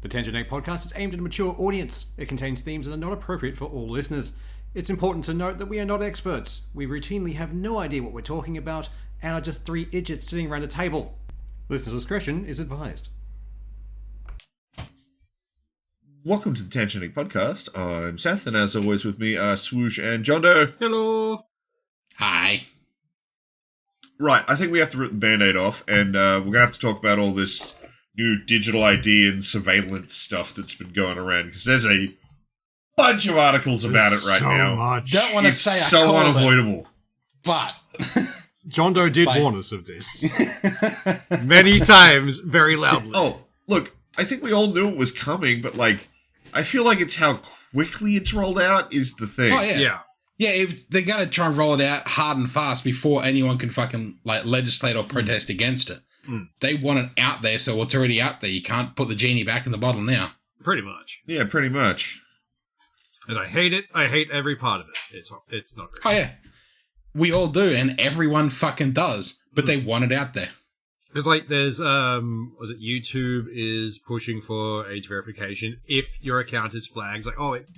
The Tangent Egg podcast is aimed at a mature audience. It contains themes that are not appropriate for all listeners. It's important to note that we are not experts. We routinely have no idea what we're talking about and are just three idiots sitting around a table. Listener discretion is advised. Welcome to the Tangent Egg podcast. I'm Seth, and as always with me are Swoosh and John Doe. Hello. Hi. Right, I think we have to rip the Band-Aid off, and we're going to have to talk about all this new digital ID and surveillance stuff that's been going around, because there's a bunch of articles about it right now. Much. Don't want to It's say so unavoidable. but John Doe did warn us of this. Many times, very loudly. Oh, look, I think we all knew it was coming, but, I feel like it's how quickly it's rolled out is the thing. Oh, yeah. Yeah, they're going to try and roll it out hard and fast before anyone can fucking, legislate or protest against it. Mm. They want it out there, so it's already out there. You can't put the genie back in the bottle now. Pretty much. Yeah, pretty much. And I hate it. I hate every part of it. It's not great. Oh, yeah. We all do, and everyone fucking does. But they want it out there. Because, there's, was it YouTube is pushing for age verification if your account is flagged. It's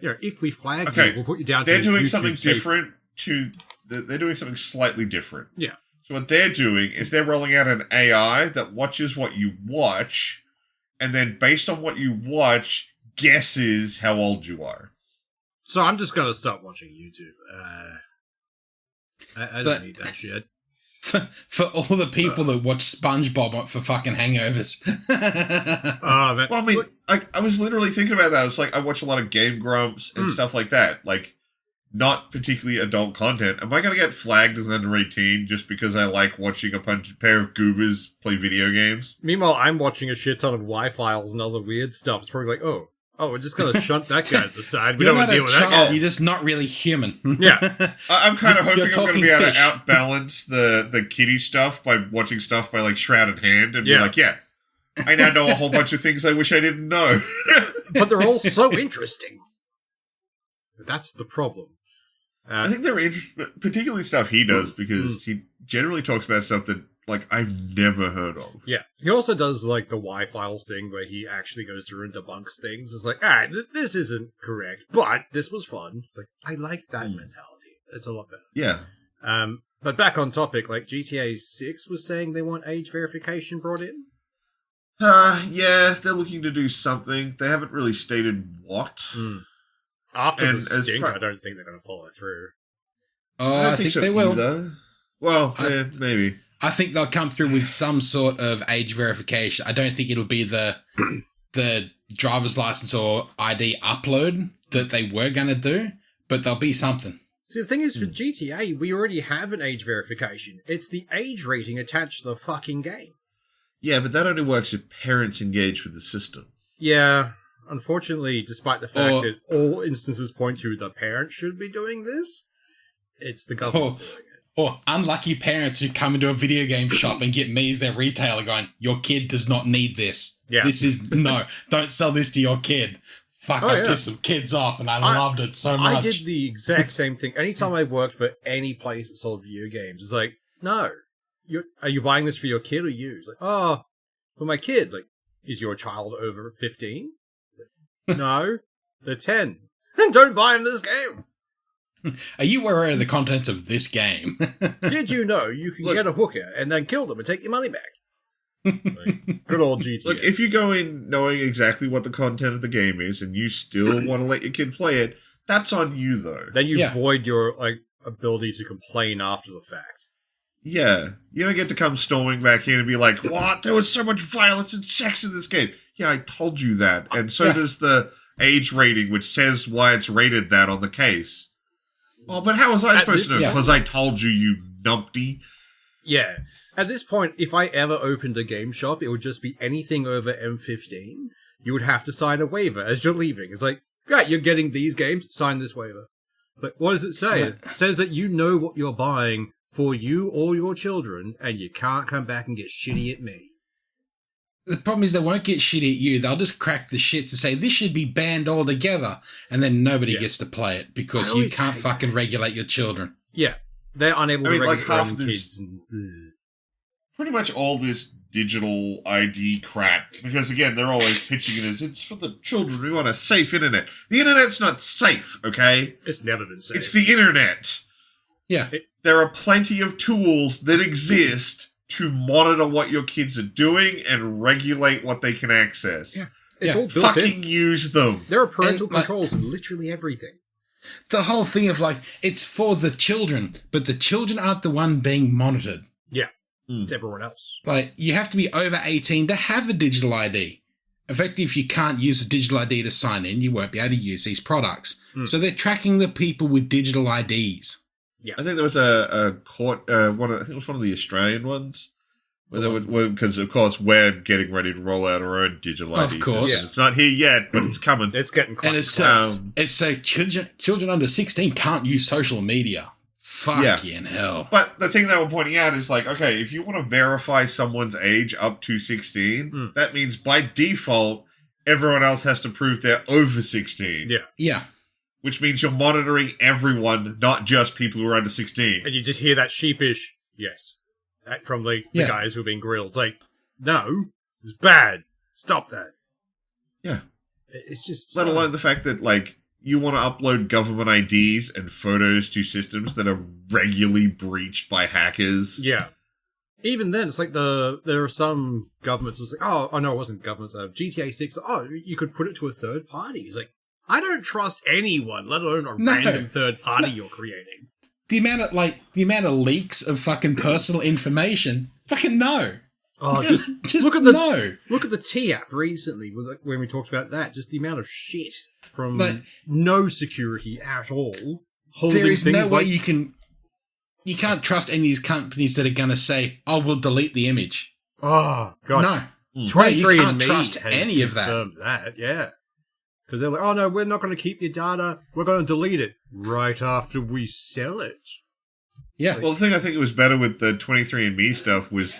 if we flag you, we'll put you down to they're doing YouTube something safe. different they're doing something slightly different. Yeah. So what they're doing is they're rolling out an AI that watches what you watch, and then based on what you watch, guesses how old you are. So I'm just going to stop watching YouTube. I don't need that shit. For all the people that watch SpongeBob for fucking hangovers. Oh, man. Well, I mean, I was literally thinking about that. It's I watch a lot of Game Grumps and stuff like that. Not particularly adult content. Am I going to get flagged as under 18 just because I like watching a pair of goobers play video games? Meanwhile, I'm watching a shit ton of Y-files and other weird stuff. It's probably we're just going to shunt that guy to the side. We don't want to deal with that guy. You're just not really human. Yeah. I'm kind of hoping I'm going to be able fish. to outbalance the kiddie stuff by watching stuff by Shrouded Hand and be I now know a whole bunch of things I wish I didn't know. But they're all so interesting. That's the problem. I think they're interesting, particularly stuff he does, because he generally talks about stuff that I've never heard of. Yeah. He also does the Y-files thing where he actually goes through and debunks things. It's this isn't correct, but this was fun. It's I like that mentality. It's a lot better. Yeah. But back on topic, GTA 6 was saying they want age verification brought in. Yeah, they're looking to do something. They haven't really stated what. After the stink, I don't think they're going to follow through. Oh, I think they will. Either. Well, maybe. I think they'll come through with some sort of age verification. I don't think it'll be the driver's license or ID upload that they were going to do, but there'll be something. See, the thing is, for GTA, we already have an age verification. It's the age rating attached to the fucking game. Yeah, but that only works if parents engage with the system. Yeah. Unfortunately, despite the fact that all instances point to the parent should be doing this, it's the government doing it. Or unlucky parents who come into a video game shop and get me as their retailer going, your kid does not need this. Yeah. Don't sell this to your kid. Fuck, I pissed some kids off and I loved it so much. I did the exact same thing. Anytime I worked for any place that sold video games, it's no, are you buying this for your kid or you? It's for my kid. Is your child over 15? No, they're 10. Don't buy them this game. Are you aware of the contents of this game? Did you know you can get a hooker and then kill them and take your money back? Good old GTA. Look, if you go in knowing exactly what the content of the game is and you still want to let your kid play it, that's on you, though. Then you void your ability to complain after the fact. Yeah. You don't get to come storming back in and be like, what? There was so much violence and sex in this game. Yeah, I told you that. And so does the age rating, which says why it's rated that on the case. Well, but how was I supposed to know? Because I told you, you numpty. Yeah. At this point, if I ever opened a game shop, it would just be anything over M15. You would have to sign a waiver as you're leaving. It's great, you're getting these games, sign this waiver. But what does it say? It says that you know what you're buying for you or your children, and you can't come back and get shitty at me. The problem is they won't get shitty at you. They'll just crack the shit to say this should be banned altogether, and then nobody gets to play it because you can't fucking regulate your children. Yeah, they're unable to regulate half kids. Pretty much all this digital ID crap. Because, again, they're always pitching it as, it's for the children, we want a safe internet. The internet's not safe, okay? It's never been safe. It's the internet. Yeah. There are plenty of tools that exist to monitor what your kids are doing and regulate what they can access. Yeah. It's all built Fucking use them. There are parental controls in literally everything. The whole thing of like, it's for the children, but the children aren't the one being monitored. Yeah. It's everyone else. Like, you have to be over 18 to have a digital ID. Effectively, if you can't use a digital ID to sign in, you won't be able to use these products. So they're tracking the people with digital IDs. Yeah. I think there was a court, I think it was one of the Australian ones. Where they would, because of course we're getting ready to roll out our own digital ID Of course. system. Yeah. It's not here yet, but it's coming. It's getting close. And it's so children under 16 can't use social media. Fucking hell. But the thing they were pointing out is like, okay, if you want to verify someone's age up to 16, that means by default, everyone else has to prove they're over 16. Yeah. Yeah. Which means you're monitoring everyone, not just people who are under 16. And you just hear that sheepish, yes, from the guys who are being grilled. Like, no, it's bad. Stop that. Yeah. It's just... Let alone the fact that, like, you want to upload government IDs and photos to systems that are regularly breached by hackers. Yeah. Even then, it's like there are some governments who was like, oh no, it wasn't governments. GTA 6, you could put it to a third party. It's like, I don't trust anyone, let alone a random third party you're creating. The amount of leaks of fucking personal information, fucking no. Oh, just look at the T app recently when we talked about that. Just the amount of shit from no security at all. There is no way you can't trust any of these companies that are going to say, "Oh, we'll delete the image." Oh god, no, 23 you can't and Me trust has any of that. confirmed that. Yeah, because they're like, "Oh no, we're not going to keep your data. We're going to delete it right after we sell it." Yeah. Well, the thing I think was better with the 23andMe stuff was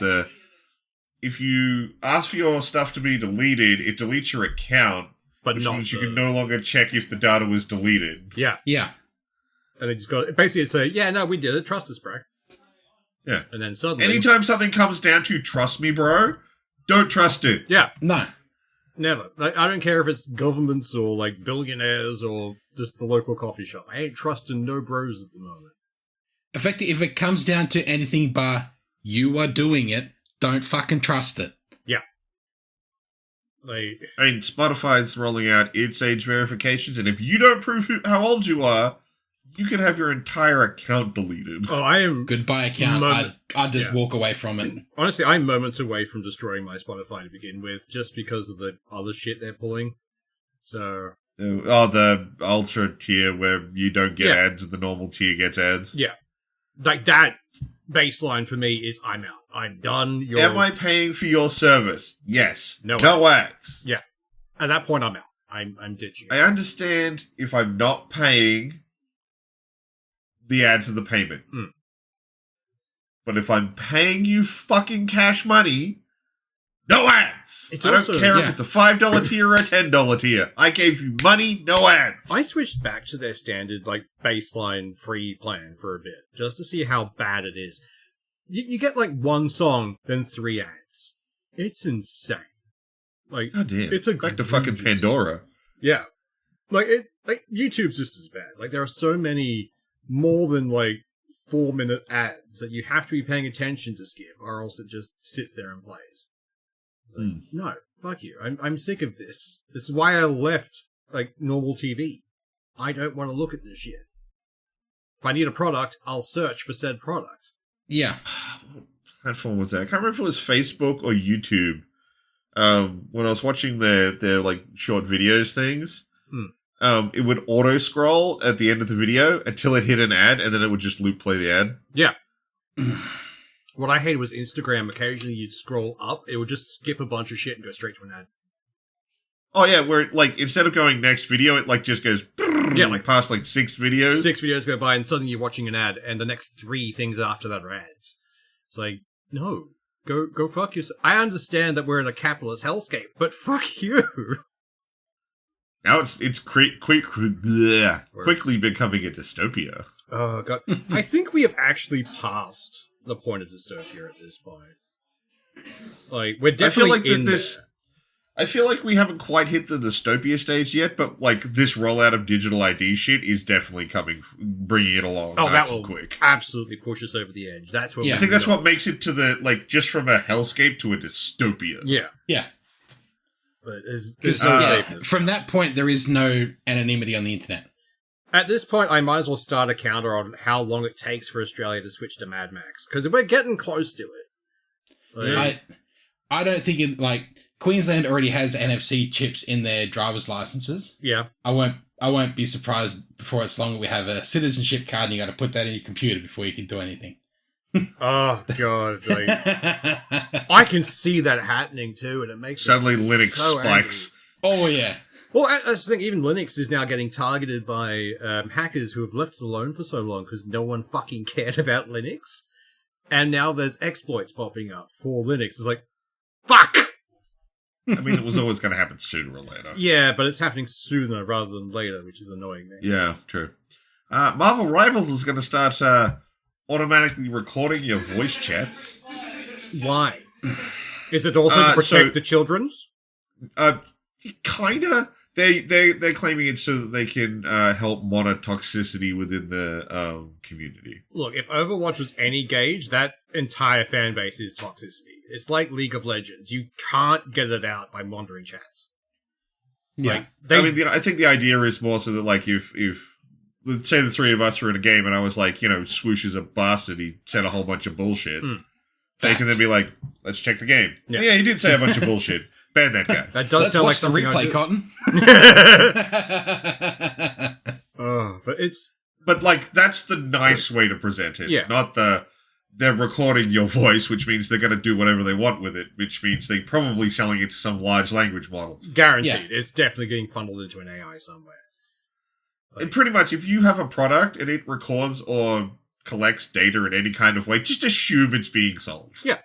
if you ask for your stuff to be deleted, it deletes your account, which means you can no longer check if the data was deleted. Yeah. Yeah. And they just got basically say, yeah, no, we did it. Trust us, bro. Yeah. And then suddenly, anytime something comes down to trust me, bro, don't trust it. Yeah. No. Never. Like, I don't care if it's governments or like billionaires or just the local coffee shop. I ain't trusting no bros at the moment. Effectively, if it comes down to anything but you are doing it, don't fucking trust it. Yeah. I mean, Spotify's rolling out its age verifications, and if you don't prove how old you are, you can have your entire account deleted. Oh, I am... Goodbye account. I'd just walk away from it. Honestly, I'm moments away from destroying my Spotify to begin with, just because of the other shit they're pulling. So... Oh, the ultra tier where you don't get ads and the normal tier gets ads? Yeah. Like, that baseline for me is I'm out. I'm done. Am I paying for your service? Yes. No ads. Yeah. At that point, I'm out. I'm ditching it. I understand if I'm not paying the ads of the payment. But if I'm paying you fucking cash money, no ads! I don't care if it's a $5 tier or a $10 tier. I gave you money, no ads! I switched back to their standard, like, baseline free plan for a bit, just to see how bad it is. You get, like, one song, then 3 ads. It's insane. Like, God damn. It's a back to fucking Pandora. Yeah. Like, YouTube's just as bad. Like, there are so many more than, like, 4-minute ads that you have to be paying attention to skip, or else it just sits there and plays. Like, no, fuck you. I'm sick of this. This is why I left, like, normal TV. I don't want to look at this shit. If I need a product, I'll search for said product. Yeah. What platform was that? I can't remember if it was Facebook or YouTube. When I was watching their like short videos things, it would auto scroll at the end of the video until it hit an ad, and then it would just loop play the ad. Yeah. What I hated was Instagram. Occasionally you'd scroll up, it would just skip a bunch of shit and go straight to an ad. Oh yeah, where like instead of going next video, it like just goes like past like 6 videos. 6 videos go by and suddenly you're watching an ad and the next 3 things after that are ads. It's like, no. Go fuck yourself. I understand that we're in a capitalist hellscape, but fuck you. Now it's quickly becoming a dystopia. Oh god. I think we have actually passed the point of dystopia at this point. Like, we're I definitely feel like in this. there. I feel like we haven't quite hit the dystopia stage yet, but like this rollout of digital ID shit is definitely bringing it along. Oh, nice that will and quick. absolutely push us over the edge. That's what Yeah. I think that's what makes it to the like just from a hellscape to a dystopia. Yeah, Yeah. but there's Because no safeness. from that point, there is no anonymity on the internet. At this point, I might as well start a counter on how long it takes for Australia to switch to Mad Max, because we're getting close to it. Like, I don't think it, like, Queensland already has NFC chips in their driver's licenses. yeah. I won't be surprised before it's long that we have a citizenship card and you got to put that in your computer before you can do anything. Oh, God. Like, I can see that happening, too, and it makes Suddenly me Linux so spikes. Oh, yeah. Well, I just think even Linux is now getting targeted by hackers who have left it alone for so long because no one fucking cared about Linux. And now there's exploits popping up for Linux. It's like, fuck! I mean, it was always going to happen sooner or later. Yeah, but it's happening sooner rather than later, which is annoying me. Yeah, true. Marvel Rivals is going to start automatically recording your voice chats. Why? Is it also to protect the children's? Kinda. They're claiming it so that they can help monitor toxicity within the community. Look, if Overwatch was any gauge, that entire fan base is toxicity. It's like League of Legends. You can't get it out by monitoring chats. Yeah. Like, I think the idea is more so that, like, if let's say the three of us were in a game and I was like, Swoosh is a bastard, he said a whole bunch of bullshit. They can then be like, let's check the game. Yeah. Yeah, he did say a bunch of bullshit. Ban that guy. that does Let's sound like watch the something replay, I Cotton. Oh, but it's... But, like, that's the nice way to present it. Yeah. Not they're recording your voice, which means they're going to do whatever they want with it, which means they're probably selling it to some large language model. Guaranteed. It's definitely getting funneled into an AI somewhere. And pretty much, if you have a product and it records or collects data in any kind of way, just assume it's being sold. Yeah,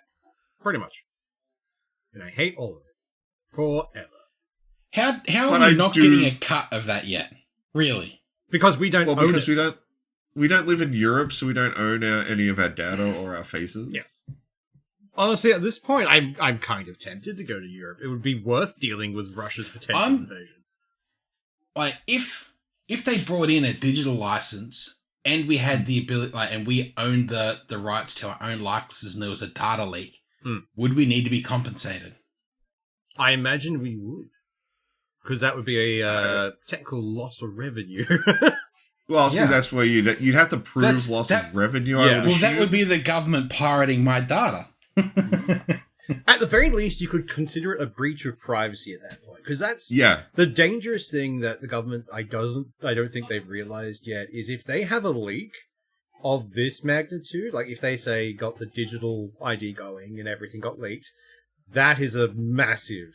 pretty much. And I hate all of it. Forever. How But are I we not do- getting a cut of that yet? Really? Because we don't Well, own because it. we don't live in Europe, so we don't own any of our data or our faces. Yeah. Honestly, at this point, I'm kind of tempted to go to Europe. It would be worth dealing with Russia's potential invasion. Like, if they brought in a digital license and we had the ability, like, and we owned the rights to our own likenesses and there was a data leak, would we need to be compensated? I imagine we would. Because that would be a technical loss of revenue. Well, see, Yeah. that's where you'd have to prove loss of revenue. I Yeah. would Well, that assume. would be the government pirating my data. At the very least, you could consider it a breach of privacy at that point. Because that's the dangerous thing that the government, I don't think they've realized yet, is if they have a leak of this magnitude, like if they say got the digital ID going and everything got leaked, that is a massive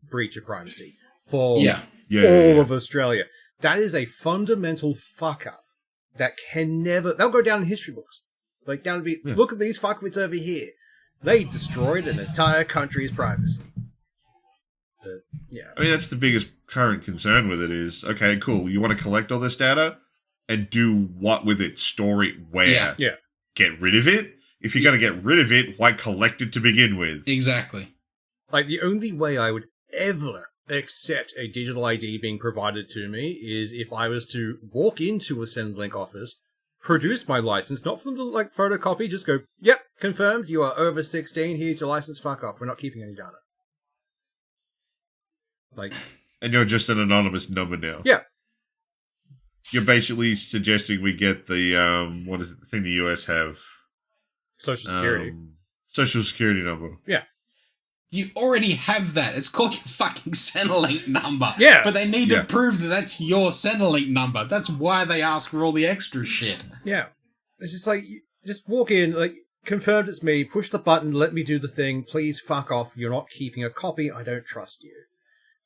breach of privacy for all of Australia. That is a fundamental fuck up that can never, they'll go down in history books. Like, down to be, look at these fuckwits over here. They destroyed an entire country's privacy. I mean, that's the biggest current concern with it is, okay, cool, you want to collect all this data and do what with it? Store it where? Yeah. Get rid of it? If you're going to get rid of it, why collect it to begin with? Exactly. Like, the only way I would ever accept a digital ID being provided to me is if I was to walk into a Centrelink office, produce my license, not for them to, like, photocopy, just go, yep, confirmed, you are over 16, here's your license, fuck off, we're not keeping any data. Like... And you're just an anonymous number now. Yeah. You're basically suggesting we get the, what is it, the thing the US have? Social Security. Social Security number. Yeah. You already have that. It's called your fucking Centrelink number. Yeah. But they need to prove that that's your Centrelink number. That's why they ask for all the extra shit. Yeah. It's just like, just walk in, like, confirmed it's me, push the button, let me do the thing, please fuck off, you're not keeping a copy, I don't trust you.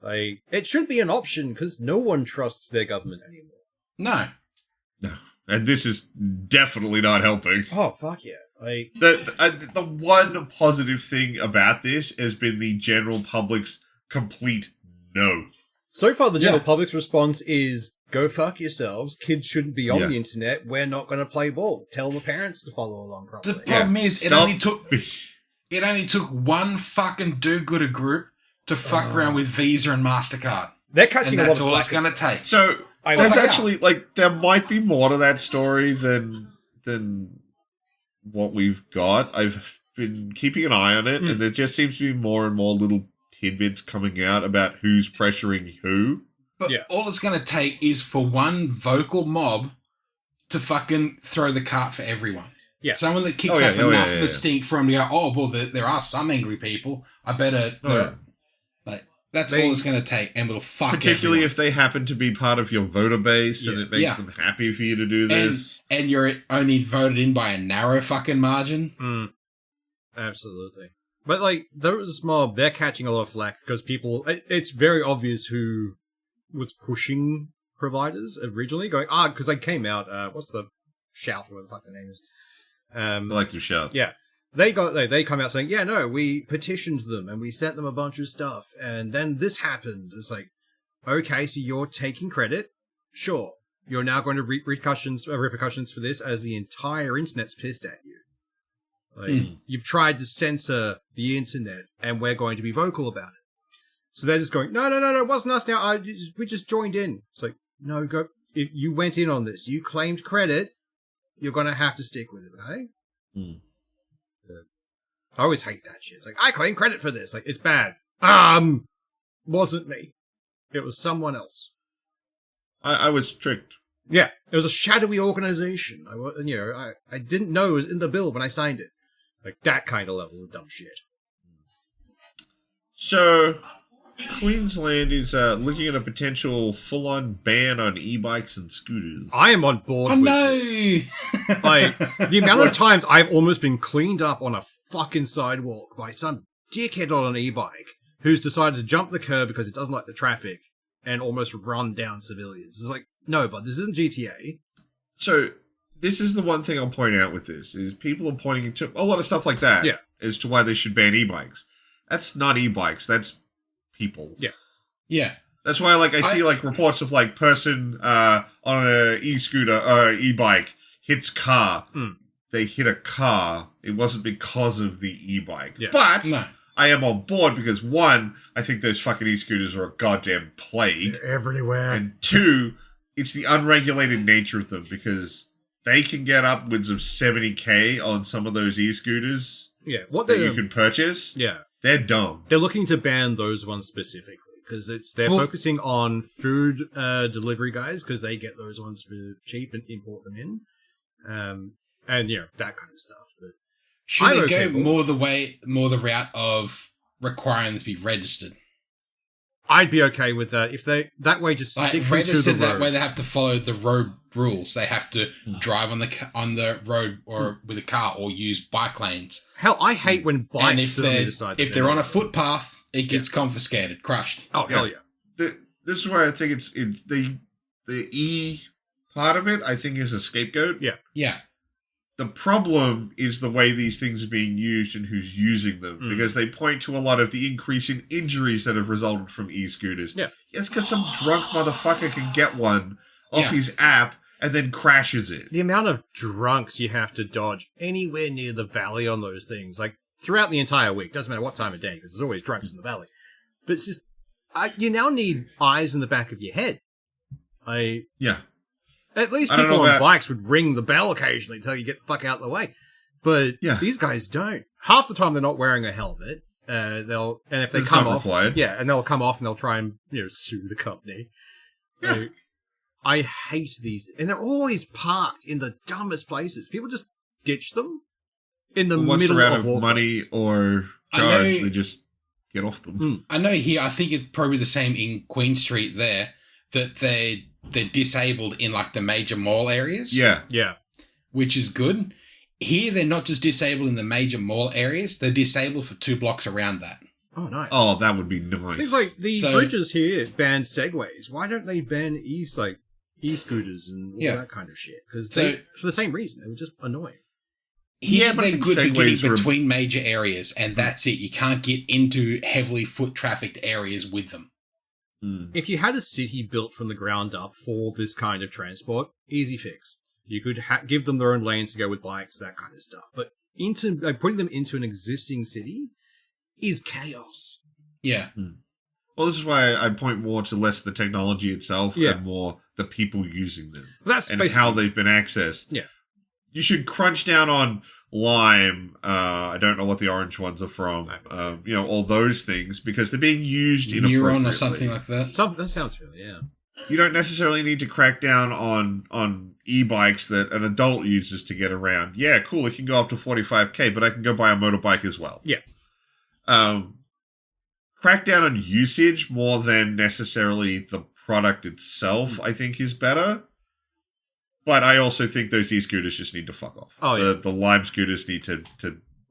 Like, it should be an option, because no one trusts their government anymore. No. And this is definitely not helping. Oh, fuck yeah. Like, The one positive thing about this has been the general public's complete no. so far, the general public's response is, go fuck yourselves, kids shouldn't be on the internet, we're not going to play ball. Tell the parents to follow along properly. The problem is, it Stop. only took... It only took one fucking do-gooder group to fuck around with Visa and Mastercard. They're catching And a lot that's of all it's flack. going to take. So I there's know. actually there might be more to that story than what we've got. I've been keeping an eye on it, and there just seems to be more and more little tidbits coming out about who's pressuring who. But all it's going to take is for one vocal mob to fucking throw the cart for everyone. Yeah. Someone that kicks up enough of a stink for them to go, oh, well, there are some angry people. I better... That's all it's going to take, and we'll fuck Particularly everyone. if they happen to be part of your voter base, and it makes them happy for you to do this. And you're only voted in by a narrow fucking margin. Absolutely. But, like, those mob, they're catching a lot of flack because people... It's very obvious who was pushing providers originally, going, because they came out... what's the shout, whatever the fuck the name is? Elective shout. Yeah. They come out saying, yeah, no, we petitioned them and we sent them a bunch of stuff and then this happened. It's like, okay, so you're taking credit? Sure. You're now going to reap repercussions for this as the entire internet's pissed at you. Like, you've tried to censor the internet and we're going to be vocal about it. So they're just going, no, it wasn't us now. We just joined in. It's like, no, if you went in on this, you claimed credit, you're going to have to stick with it, okay? I always hate that shit. It's like, I claim credit for this. Like, it's bad. Wasn't me. It was someone else. I was tricked. Yeah, it was a shadowy organization. I didn't know it was in the bill when I signed it. Like, that kind of level of dumb shit. So, Queensland is looking at a potential full-on ban on e-bikes and scooters. I am on board with this. Like, the amount of times I've almost been cleaned up on a fucking sidewalk by some dickhead on an e-bike who's decided to jump the curb because it doesn't like the traffic and almost run down civilians. It's like, no, but this isn't GTA. So, this is the one thing I'll point out with this, is people are pointing to a lot of stuff like that as to why they should ban e-bikes. That's not e-bikes, that's people. Yeah. Yeah. That's why, I see, reports of, person on an e-scooter or e-bike hits car. They hit a car. It wasn't because of the e-bike. Yeah. But No. I am on board because, one, I think those fucking e-scooters are a goddamn plague. They're everywhere. And two, it's the unregulated nature of them because they can get upwards of 70k on some of those e-scooters that you can purchase. Yeah. They're dumb. They're looking to ban those ones specifically because they're focusing on food delivery guys because they get those ones for cheap and import them in. And, that kind of stuff. But should they go more the route of requiring them to be registered? I'd be okay with that if that way just stick them to the road. That way they have to follow the road rules. They have to drive on the road or with a car or use bike lanes. Hell, I hate when bikes and if they're on a footpath, it gets confiscated, crushed. Oh, hell yeah. This is where I think it's the E part of it, I think, is a scapegoat. Yeah. Yeah. The problem is the way these things are being used and who's using them, because they point to a lot of the increase in injuries that have resulted from e-scooters. Yeah. It's because some drunk motherfucker can get one off his app and then crashes it. The amount of drunks you have to dodge anywhere near the valley on those things, like throughout the entire week, doesn't matter what time of day, because there's always drunks in the valley. But it's just, you now need eyes in the back of your head. Yeah. At least people on bikes would ring the bell occasionally to tell you get the fuck out of the way. But these guys don't. Half the time they're not wearing a helmet. And if they come off, and they'll come off and they'll try and sue the company. Yeah. I hate these, and they're always parked in the dumbest places. People just ditch them in the once middle they're out of of money or charge, they just get off them. I know here. I think it's probably the same in Queen Street there that they're disabled in the major mall areas. Yeah. Which is good. Here, they're not just disabled in the major mall areas, they're disabled for 2 blocks around that. Oh, nice. Oh, that would be nice. Things like the bridges here ban segways. Why don't they ban e-scooters and all that kind of shit? Because for the same reason, they were just annoying. Here, they're good for getting between major areas, and that's it. You can't get into heavily foot-trafficked areas with them. If you had a city built from the ground up for this kind of transport, easy fix. You could give them their own lanes to go with bikes, that kind of stuff. But into putting them into an existing city is chaos. Yeah. Well, this is why I point more to less the technology itself and more the people using them. That's and how they've been accessed. Yeah. You should crunch down on lime. I don't know what the orange ones are from. All those things because they're being used inappropriately. Neuron or something like that. That sounds familiar, yeah. You don't necessarily need to crack down on e-bikes that an adult uses to get around. Yeah, cool, it can go up to 45k, but I can go buy a motorbike as well. Yeah. Crack down on usage more than necessarily the product itself, I think is better. But I also think those e-scooters just need to fuck off. Oh, yeah. The Lime scooters need to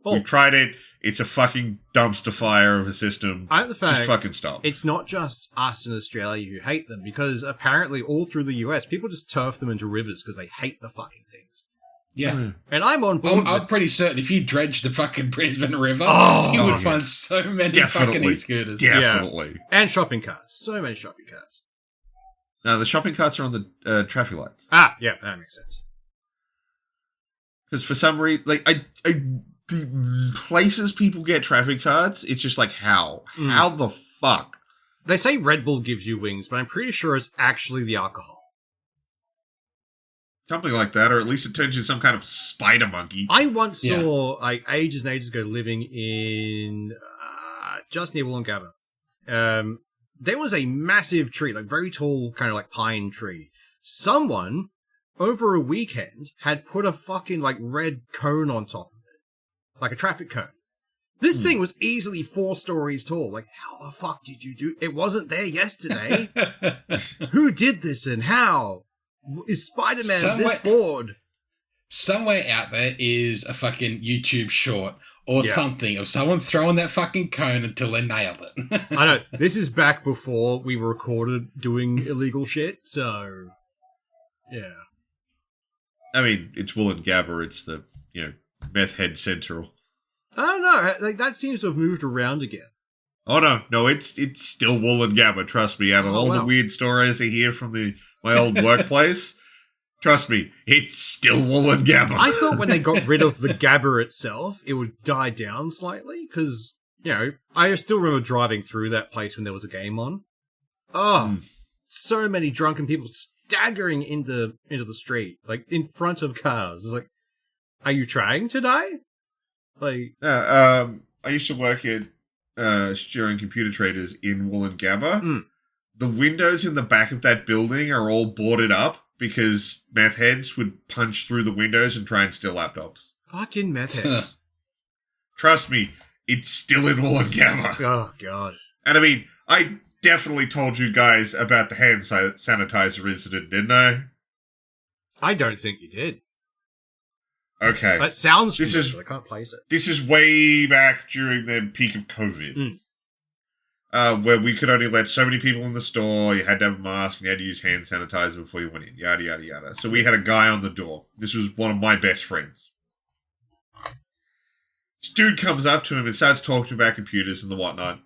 we've tried it. It's a fucking dumpster fire of a system. Just fucking stop. It's not just us in Australia who hate them, because apparently all through the US, people just turf them into rivers because they hate the fucking things. Yeah. And I'm on board. I'm pretty certain if you dredge the fucking Brisbane River, you would find so many fucking e-scooters. Definitely. Yeah. And shopping carts. So many shopping carts. Now, the shopping carts are on the traffic lights. Yeah, that makes sense. Because for some reason, the places people get traffic cards, it's just like, how? How the fuck? They say Red Bull gives you wings, but I'm pretty sure it's actually the alcohol. Something like that, or at least it turns you into some kind of spider monkey. I once saw, ages and ages ago, living in just near Wollongabba. There was a massive tree, very tall, kind of pine tree. Someone, over a weekend, had put a fucking, red cone on top of it. Like a traffic cone. This thing was easily 4 stories tall. How the fuck did you do? It wasn't there yesterday. Who did this and how? Is Spider-Man this bored? Somewhere out there is a fucking YouTube short or something of someone throwing that fucking cone until they nailed it. I know. This is back before we were recorded doing illegal shit, so... Yeah. I mean, it's Wollongabba. It's the, meth head central. I don't know. That seems to have moved around again. Oh, no, it's still Wollongabba, trust me. Out of all the weird stories I hear from my old workplace, trust me, it's still Wollongabba. I thought when they got rid of the Gabba itself, it would die down slightly, because, I still remember driving through that place when there was a game on. Oh, so many drunken people staggering into the street, in front of cars. It's are you trying to die? I used to work at Stuart Computer Traders in Wollongabba. The windows in the back of that building are all boarded up because meth heads would punch through the windows and try and steal laptops. Fucking meth heads. Trust me, it's still in Wollongabba. Oh, God. And I mean, I definitely told you guys about the hand sanitizer incident, didn't I? I don't think you did. Okay. That sounds familiar, but I can't place it. This is way back during the peak of COVID. Where we could only let so many people in the store, you had to have a mask, and you had to use hand sanitizer before you went in, yada, yada, yada. So we had a guy on the door. This was one of my best friends. This dude comes up to him and starts talking about computers and the whatnot.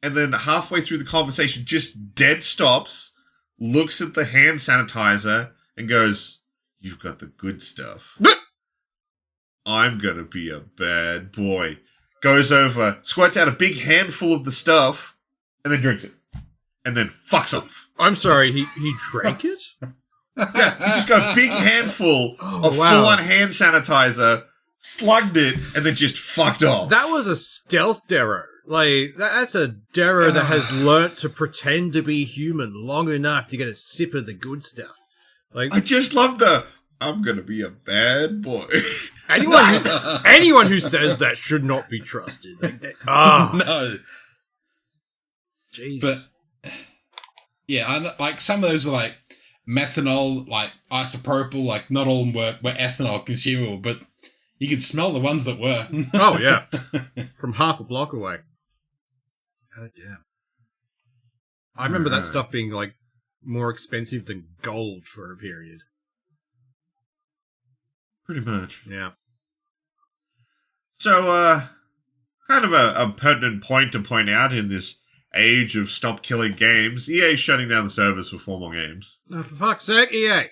And then halfway through the conversation, just dead stops, looks at the hand sanitizer, and goes, "You've got the good stuff." I'm gonna be a bad boy. Goes over, squirts out a big handful of the stuff, and then drinks it. And then fucks off. I'm sorry, he drank it? Yeah, he just got a big handful of full-on hand sanitizer, slugged it, and then just fucked off. That was a stealth Darrow. That's a Darrow that has learnt to pretend to be human long enough to get a sip of the good stuff. I just love I'm gonna be a bad boy. Anyone who says that should not be trusted. No. Jesus. But, yeah, some of those are methanol, isopropyl, not all of them were ethanol consumable, but you could smell the ones that were. Oh, yeah. From half a block away. God damn. I remember that stuff being, more expensive than gold for a period. Pretty much. Yeah. So, kind of a pertinent point to point out in this age of stop killing games, EA shutting down the servers for 4 more games. Oh, for fuck's sake, EA!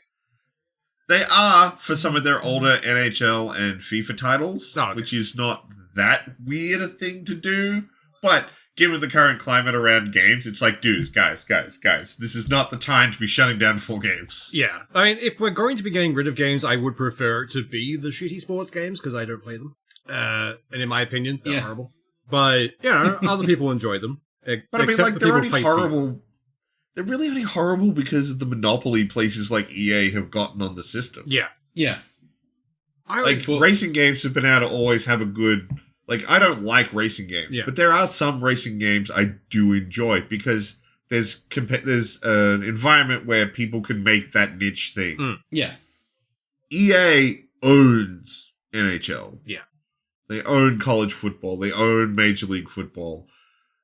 They are for some of their older NHL and FIFA titles, which is not that weird a thing to do. But given the current climate around games, it's like, dudes, guys, this is not the time to be shutting down 4 games. Yeah. I mean, if we're going to be getting rid of games, I would prefer it to be the shitty sports games, because I don't play them. And in my opinion, they're horrible. But, other people enjoy them. But I mean, like, they're only horrible. They're really only horrible because of the monopoly places like EA have gotten on the system. Yeah. Yeah. Racing games have been able to always have a good... Like, I don't like racing games, but there are some racing games I do enjoy because there's an environment where people can make that niche thing. Mm. Yeah. EA owns NHL. Yeah. They own college football. They own Major League Football.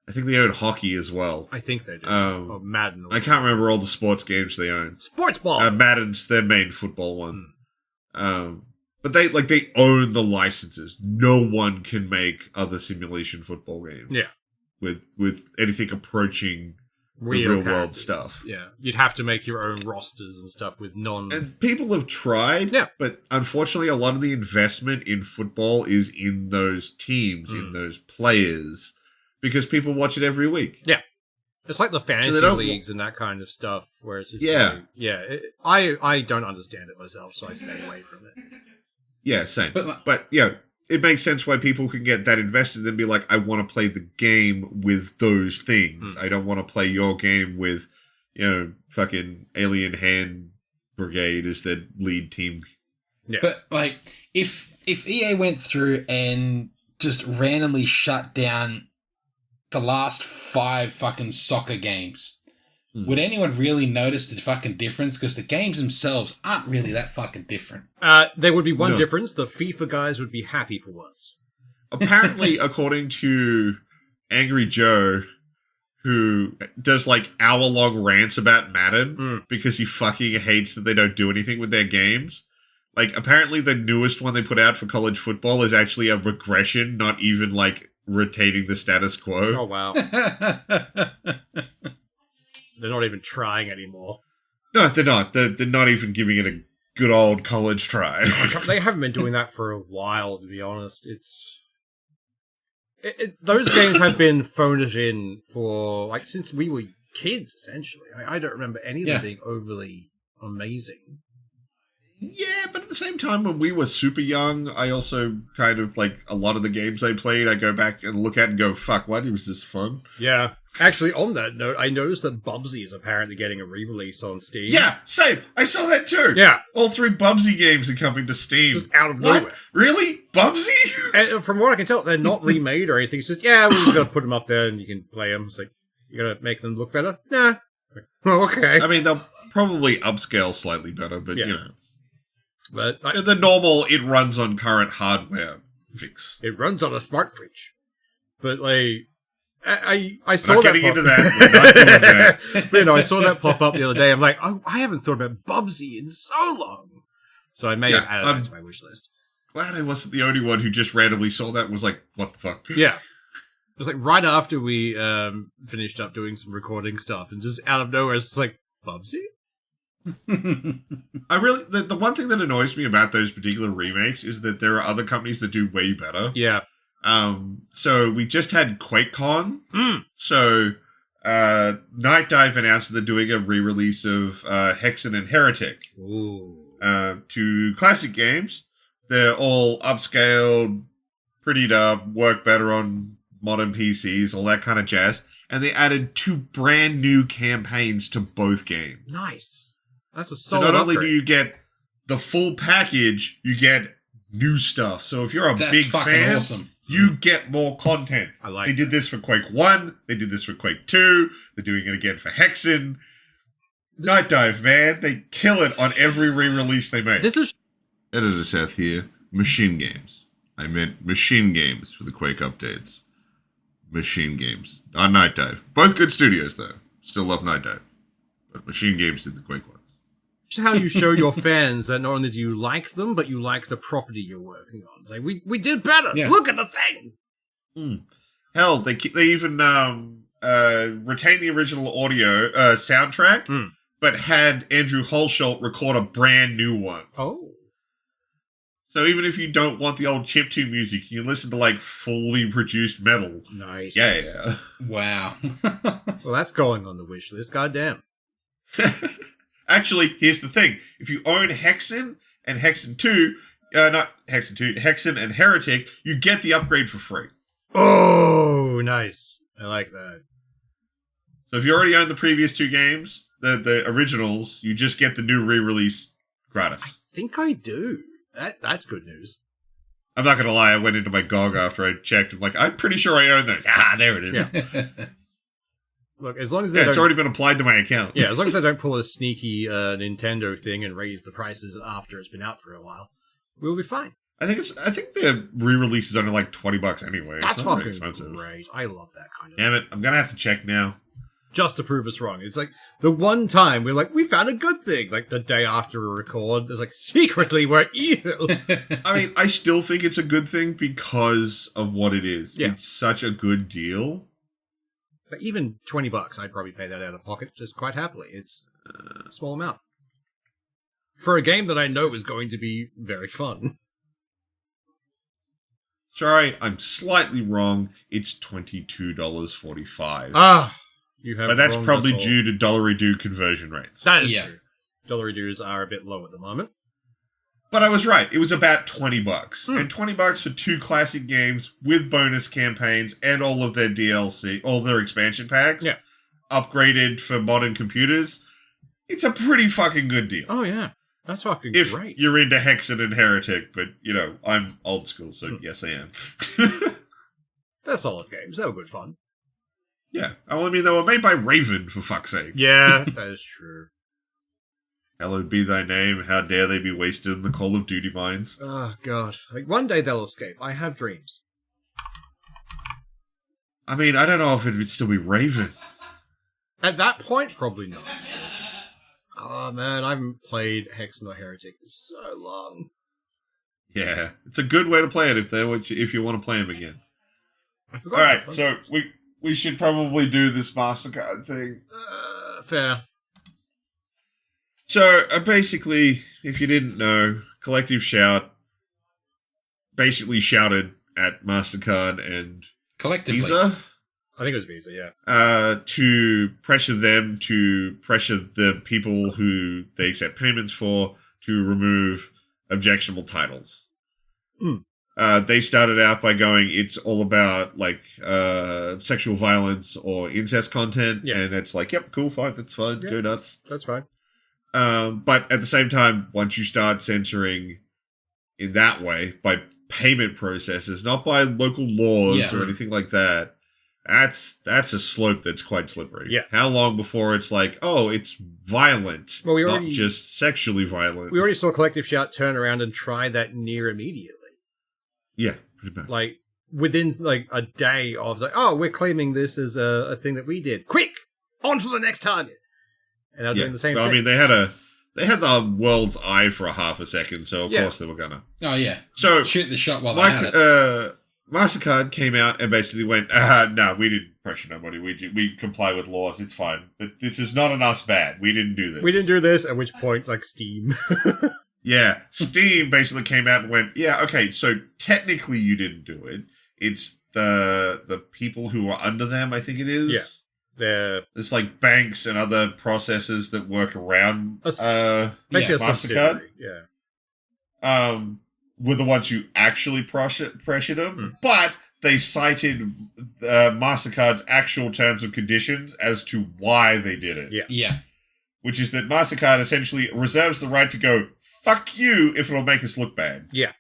I think they own hockey as well. I think they do. Or Madden. I can't remember all the sports games they own. Sports ball! Madden's their main football one. But they own the licenses. No one can make other simulation football games. Yeah. With anything approaching the real world stuff. Yeah. You'd have to make your own rosters and stuff with And people have tried, but unfortunately a lot of the investment in football is in those teams, in those players, because people watch it every week. Yeah. It's like the fantasy leagues and that kind of stuff, where it's just I don't understand it myself, so I stay away from it. Yeah, same. But it makes sense why people can get that invested and be like, I want to play the game with those things. I don't want to play your game with, fucking Alien Hand Brigade as their lead team. Yeah. But, like, if EA went through and just randomly shut down the last 5 fucking soccer games, would anyone really notice the fucking difference? Because the games themselves aren't really that fucking different. There would be one difference. The FIFA guys would be happy for once. Apparently, according to Angry Joe, who does, like, hour-long rants about Madden because he fucking hates that they don't do anything with their games. Like, apparently the newest one they put out for college football is actually a regression, not even, like, retaining the status quo. Oh, wow. They're not even trying anymore. No, they're not. They're not even giving it a good old college try. They haven't been doing that for a while, to be honest. Those games have been phoned in for, like, since we were kids, essentially. I don't remember any of them being overly amazing. Yeah, but at the same time, when we were super young, I also kind of, like, a lot of the games I played, I go back and look at and go, fuck, why was this fun? Yeah. Actually, on that note, I noticed that Bubsy is apparently getting a re-release on Steam. Yeah, same. I saw that too. Yeah. All 3 Bubsy games are coming to Steam. Just out of nowhere. Really? Bubsy? And from what I can tell, they're not remade or anything. It's just, we're just going to put them up there and you can play them. It's like, you're going to make them look better? Nah. Oh, okay. I mean, they'll probably upscale slightly better, but, But the normal, it runs on current hardware fix. It runs on a smart fridge. But, like, I saw not that getting pop- into that. We're not doing that. But, I saw that pop up the other day. I'm like, oh, I haven't thought about Bubsy in so long. So I may have added that to my wish list. Glad I wasn't the only one who just randomly saw that and was like, what the fuck? Yeah. It was like right after we finished up doing some recording stuff, and just out of nowhere, it's like, Bubsy? I really, the one thing that annoys me about those particular remakes is that there are other companies that do way better. Yeah. So we just had QuakeCon. So, Night Dive announced that they're doing a re-release of, Hexen and Heretic. Ooh. To classic games. They're all upscaled, prettied up, work better on modern PCs, all that kind of jazz. And they added 2 brand new campaigns to both games. Nice. That's a So solid not only upgrade. do you get the full package, you get new stuff. So if you're a big fan, you get more content. I like They did this for Quake 1. They did this for Quake 2. They're doing it again for Hexen. Night Dive, man. They kill it on every re-release they make. This is... Editor Seth here. Machine Games. I meant Machine Games for the Quake updates. Machine Games. Not Night Dive. Both good studios, though. Still love Night Dive. But Machine Games did the Quake ones. How you show your fans that not only do you like them, but you like the property you're working on. Like, we did better. Yeah. Look at the thing. Hell, they even retain the original audio soundtrack, but had Andrew Holsholt record a brand new one. Oh. So even if you don't want the old chiptune music, you can listen to like fully produced metal. Nice. Yeah. Wow. Well, that's going on the wish list. Goddamn. Actually, here's the thing. If you own Hexen and Hexen 2, not Hexen 2, Hexen and Heretic, you get the upgrade for free. Oh, nice. I like that. So if you already own the previous 2 games, the originals, you just get the new re-release gratis. I think I do. That's good news. I'm not going to lie, I went into my GOG after I checked. I'm like, I'm pretty sure I own those. Ah, there it is. Yeah. Look, as long as they it's already been applied to my account. Yeah, as long as they don't pull a sneaky Nintendo thing and raise the prices after it's been out for a while, we'll be fine. I think the re-release is only like $20 anyway. That's it's not fucking expensive. great. I love that kind of Damn it, I'm going to have to check now. just to prove us wrong. It's like the one time we're like, we found a good thing. Like the day after we record, it's like, secretly we're evil. I mean, I still think it's a good thing because of what it is. Yeah. It's such a good deal. But even $20, I'd probably pay that out of pocket just quite happily. It's a small amount. For a game that I know is going to be very fun. Sorry, I'm slightly wrong. It's $22.45. Ah, you have. But that's wronged probably us all. due to $1 conversion rates. That is Yeah. true. Dollar dues are a bit low at the moment. But I was right. It was about $20. Hmm. And $20 for 2 classic games with bonus campaigns and all of their DLC, all their expansion packs, Yeah. upgraded for modern computers. It's a pretty fucking good deal. Oh yeah, that's fucking If great. you're into Hexen and Heretic, but, you know, I'm old school, so yes, I am. They're solid games. They were good fun. Yeah. Oh, I mean, they were made by Raven, for fuck's sake. Yeah, that is true. Hallowed be thy name. How dare they be wasted in the Call of Duty mines. Oh god, like one day they'll escape. I have dreams. I mean, I don't know if it would still be Raven. At that point, probably not. Oh man, I haven't played Hexen or Heretic in so long. Yeah. It's a good way to play it if you want to play them again. I forgot. All right, about so we should probably do this Mastercard thing. fair. So, basically, if you didn't know, Collective Shout basically shouted at Mastercard and Collectively. Visa I think it was Visa. Yeah. to pressure them to pressure the people who they accept payments for to remove objectionable titles. They started out by going, it's all about like sexual violence or incest content, Yeah. and it's like, yep, cool, fine, that's fine, Yeah. go nuts. That's fine. But at the same time, once you start censoring in that way by payment processes, not by local laws Yeah. or anything like that, that's a slope that's quite slippery. Yeah. How long before it's like, oh, it's violent, Well, we not already- just sexually violent? We already saw Collective Shout turn around and try that near immediately. Yeah, pretty much. Like within like a day of like, oh, we're claiming this as a thing that we did. Quick, on to the next target. And they're doing the same Well, thing. I mean, they had the world's eye for a half a second, so of course they were gonna. Oh, yeah. So Shoot the shot while they had like, it. Mastercard came out and basically went, no, we didn't pressure nobody. We comply with laws. It's fine. This is not on us bad. We didn't do this. we didn't do this. At which point, like Steam. Yeah. Steam basically came out and went, yeah, okay, so technically you didn't do it. It's the people who are under them, I think it is. Yeah. They're There's like banks and other processes that work around basically a Mastercard. subsidiary. Yeah. Were the ones who actually pressured them, but they cited Mastercard's actual terms and conditions as to why they did it. Yeah. Yeah. Which is that Mastercard essentially reserves the right to go, fuck you if it'll make us look bad. Yeah.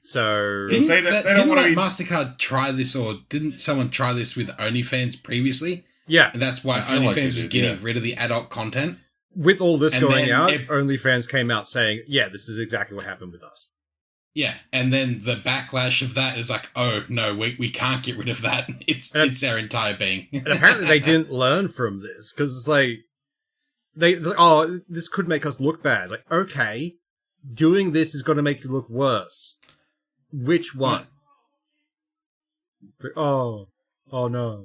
So Didn't- They don't wanna be- Mastercard try this, or didn't someone try this with OnlyFans previously? yeah, And that's why I feel like OnlyFans they was did, getting yeah. rid of the adult content. with all this And going then out, if- OnlyFans came out saying, yeah, this is exactly what happened with us. Yeah, and then the backlash of that is like, oh no, we can't get rid of that. It's our entire being. And apparently they didn't learn from this because it's like this could make us look bad. Like, okay, doing this is going to make you look worse. Which one? Oh no.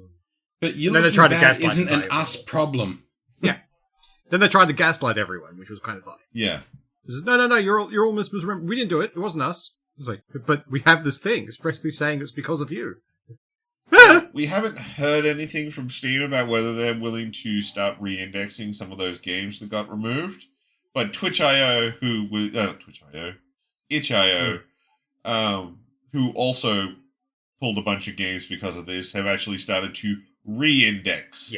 But you And then they looking tried to bad gaslight isn't the an entire us world. problem. Then they tried to gaslight everyone, which was kind of funny. Yeah. This is, no, you're all misremembering. We didn't do it. It wasn't us. It was like, but we have this thing expressly saying it's because of you. We haven't heard anything from Steam about whether they're willing to start re-indexing some of those games that got removed. But Twitch.io, itch.io, who also pulled a bunch of games because of this, have actually started to re-index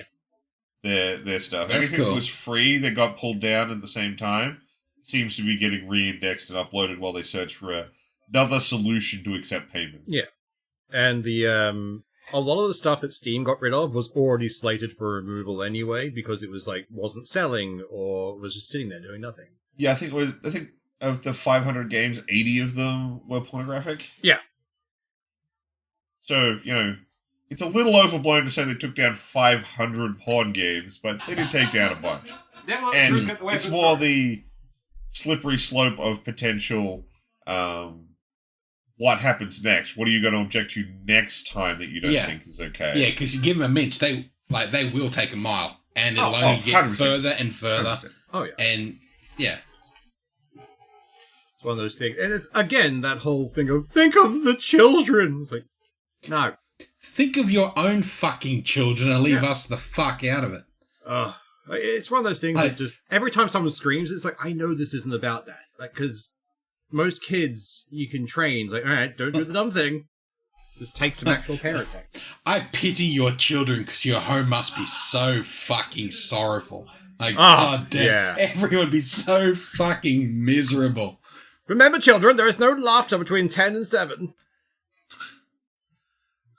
their stuff. That's Everything cool. that was free that got pulled down at the same time seems to be getting re-indexed and uploaded while they search for another solution to accept payment. Yeah. And a lot of the stuff that Steam got rid of was already slated for removal anyway, because it was like wasn't selling or was just sitting there doing nothing. Yeah, I think of the 500 games, 80 of them were pornographic. Yeah. So, it's a little overblown to say they took down 500 porn games, but they did take down a bunch. And it's more the slippery slope of potential what happens next. What are you going to object to next time that you don't think is okay? Yeah, because you give them a mince, they will take a mile, and it'll only get 100%. further and further. 100%. Oh, yeah. And, yeah. It's one of those things. And it's, again, that whole thing of, think of the children. It's like, no. Think of your own fucking children and leave us the fuck out of it. It's one of those things that just, every time someone screams, it's like, I know this isn't about that. Like, because most kids you can train, like, all right, don't do the dumb thing. Just take some actual parenting. I pity your children because your home must be so fucking sorrowful. Like, god damn, yeah. everyone would be so fucking miserable. Remember, children, there is no laughter between 10 and 7.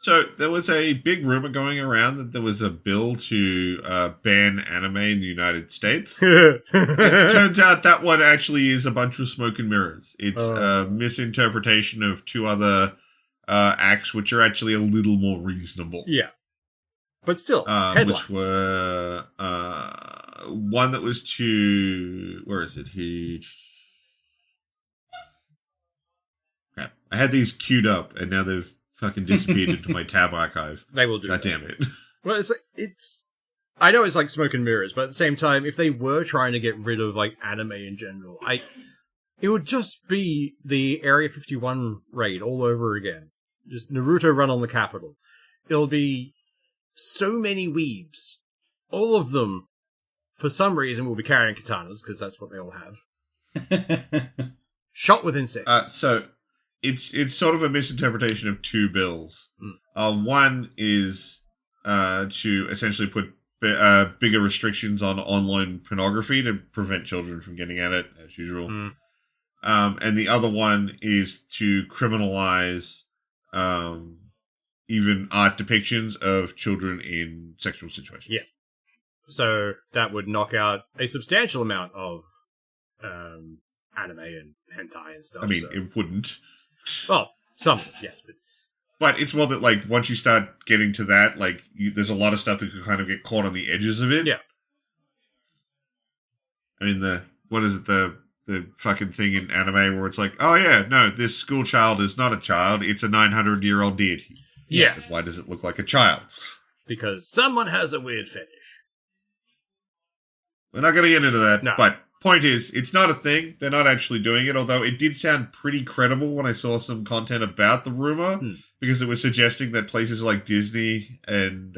So there was a big rumor going around that there was a bill to ban anime in the United States. It turns out that one actually is a bunch of smoke and mirrors. It's a misinterpretation of two other acts, which are actually a little more reasonable. Yeah. But still, headlines. Which were one that was to... Where is it? I had these queued up, and now they've fucking disappeared into my tab archive. They will do God that. damn it. Well, it's... I know it's like smoke and mirrors, but at the same time, if they were trying to get rid of, like, anime in general, it would just be the Area 51 raid all over again. Just Naruto run on the Capitol. It'll be so many weebs. All of them, for some reason, will be carrying katanas, because that's what they all have. Shot with insects. So... It's sort of a misinterpretation of two bills. One is to essentially put bigger restrictions on online pornography to prevent children from getting at it, as usual. And the other one is to criminalize even art depictions of children in sexual situations. Yeah. So that would knock out a substantial amount of anime and hentai and stuff. I mean, it wouldn't. Well, some, yes, but it's more that, like, once you start getting to that, like, there's a lot of stuff that could kind of get caught on the edges of it. Yeah. I mean, what is it, the fucking thing in anime where it's like, oh yeah, no, this school child is not a child, it's a 900-year-old deity. Yeah. But why does it look like a child? Because someone has a weird fetish. We're not going to get into that, No. but point is, it's not a thing. They're not actually doing it, although it did sound pretty credible when I saw some content about the rumor, because it was suggesting that places like Disney and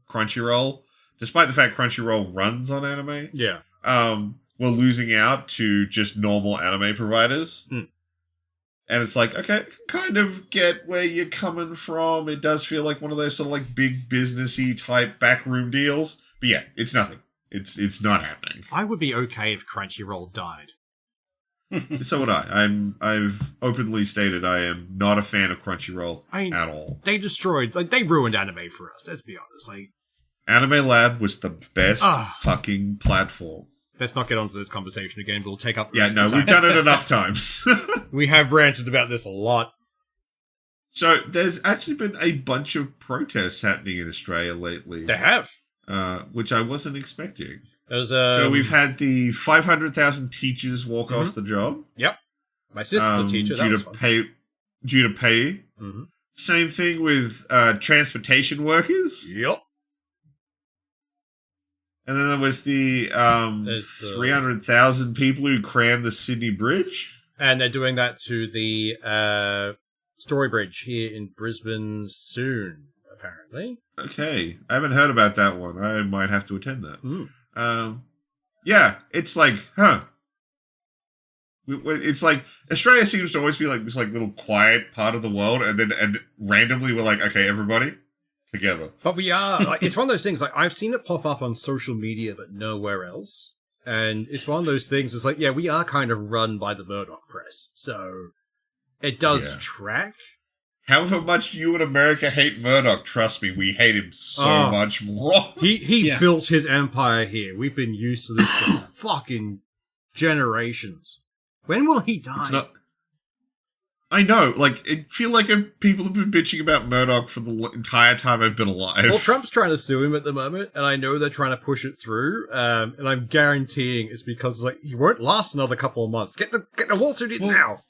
Crunchyroll, despite the fact Crunchyroll runs on anime, were losing out to just normal anime providers. And it's like, okay, I can kind of get where you're coming from. It does feel like one of those sort of like big businessy type backroom deals. But yeah, it's nothing. It's not happening. I would be okay if Crunchyroll died. So would I. I've openly stated I am not a fan of Crunchyroll at all. They destroyed, they ruined anime for us, let's be honest. Anime Lab was the best fucking platform. Let's not get onto this conversation again, we'll take up the Yeah, rest no, of the we've time. done it enough times. We have ranted about this a lot. So, there's actually been a bunch of protests happening in Australia lately. They have. Which I wasn't expecting. So we've had the 500,000 teachers walk off the job. Yep. My sister's a teacher. That was fun. Due to pay. Same thing with transportation workers. Yep. And then there was the There's the- 300,000 people who crammed the Sydney Bridge. And they're doing that to the Story Bridge here in Brisbane soon, apparently. Okay, I haven't heard about that one. I might have to attend that. Mm. Yeah, it's like, huh. It's like Australia seems to always be like this like little quiet part of the world, and randomly we're like, okay, everybody together. But we are, like, it's one of those things, like, I've seen it pop up on social media, but nowhere else. And it's one of those things, it's like, yeah, we are kind of run by the Murdoch press. So it does track. However much you in America hate Murdoch, trust me, we hate him so much more. He built his empire here. We've been used to this for fucking generations. When will he die? It's not. I know, like, it feel like people have been bitching about Murdoch for the entire time I've been alive. Well, Trump's trying to sue him at the moment, and I know they're trying to push it through, and I'm guaranteeing it's because, like, he won't last another couple of months. Get the lawsuit in now!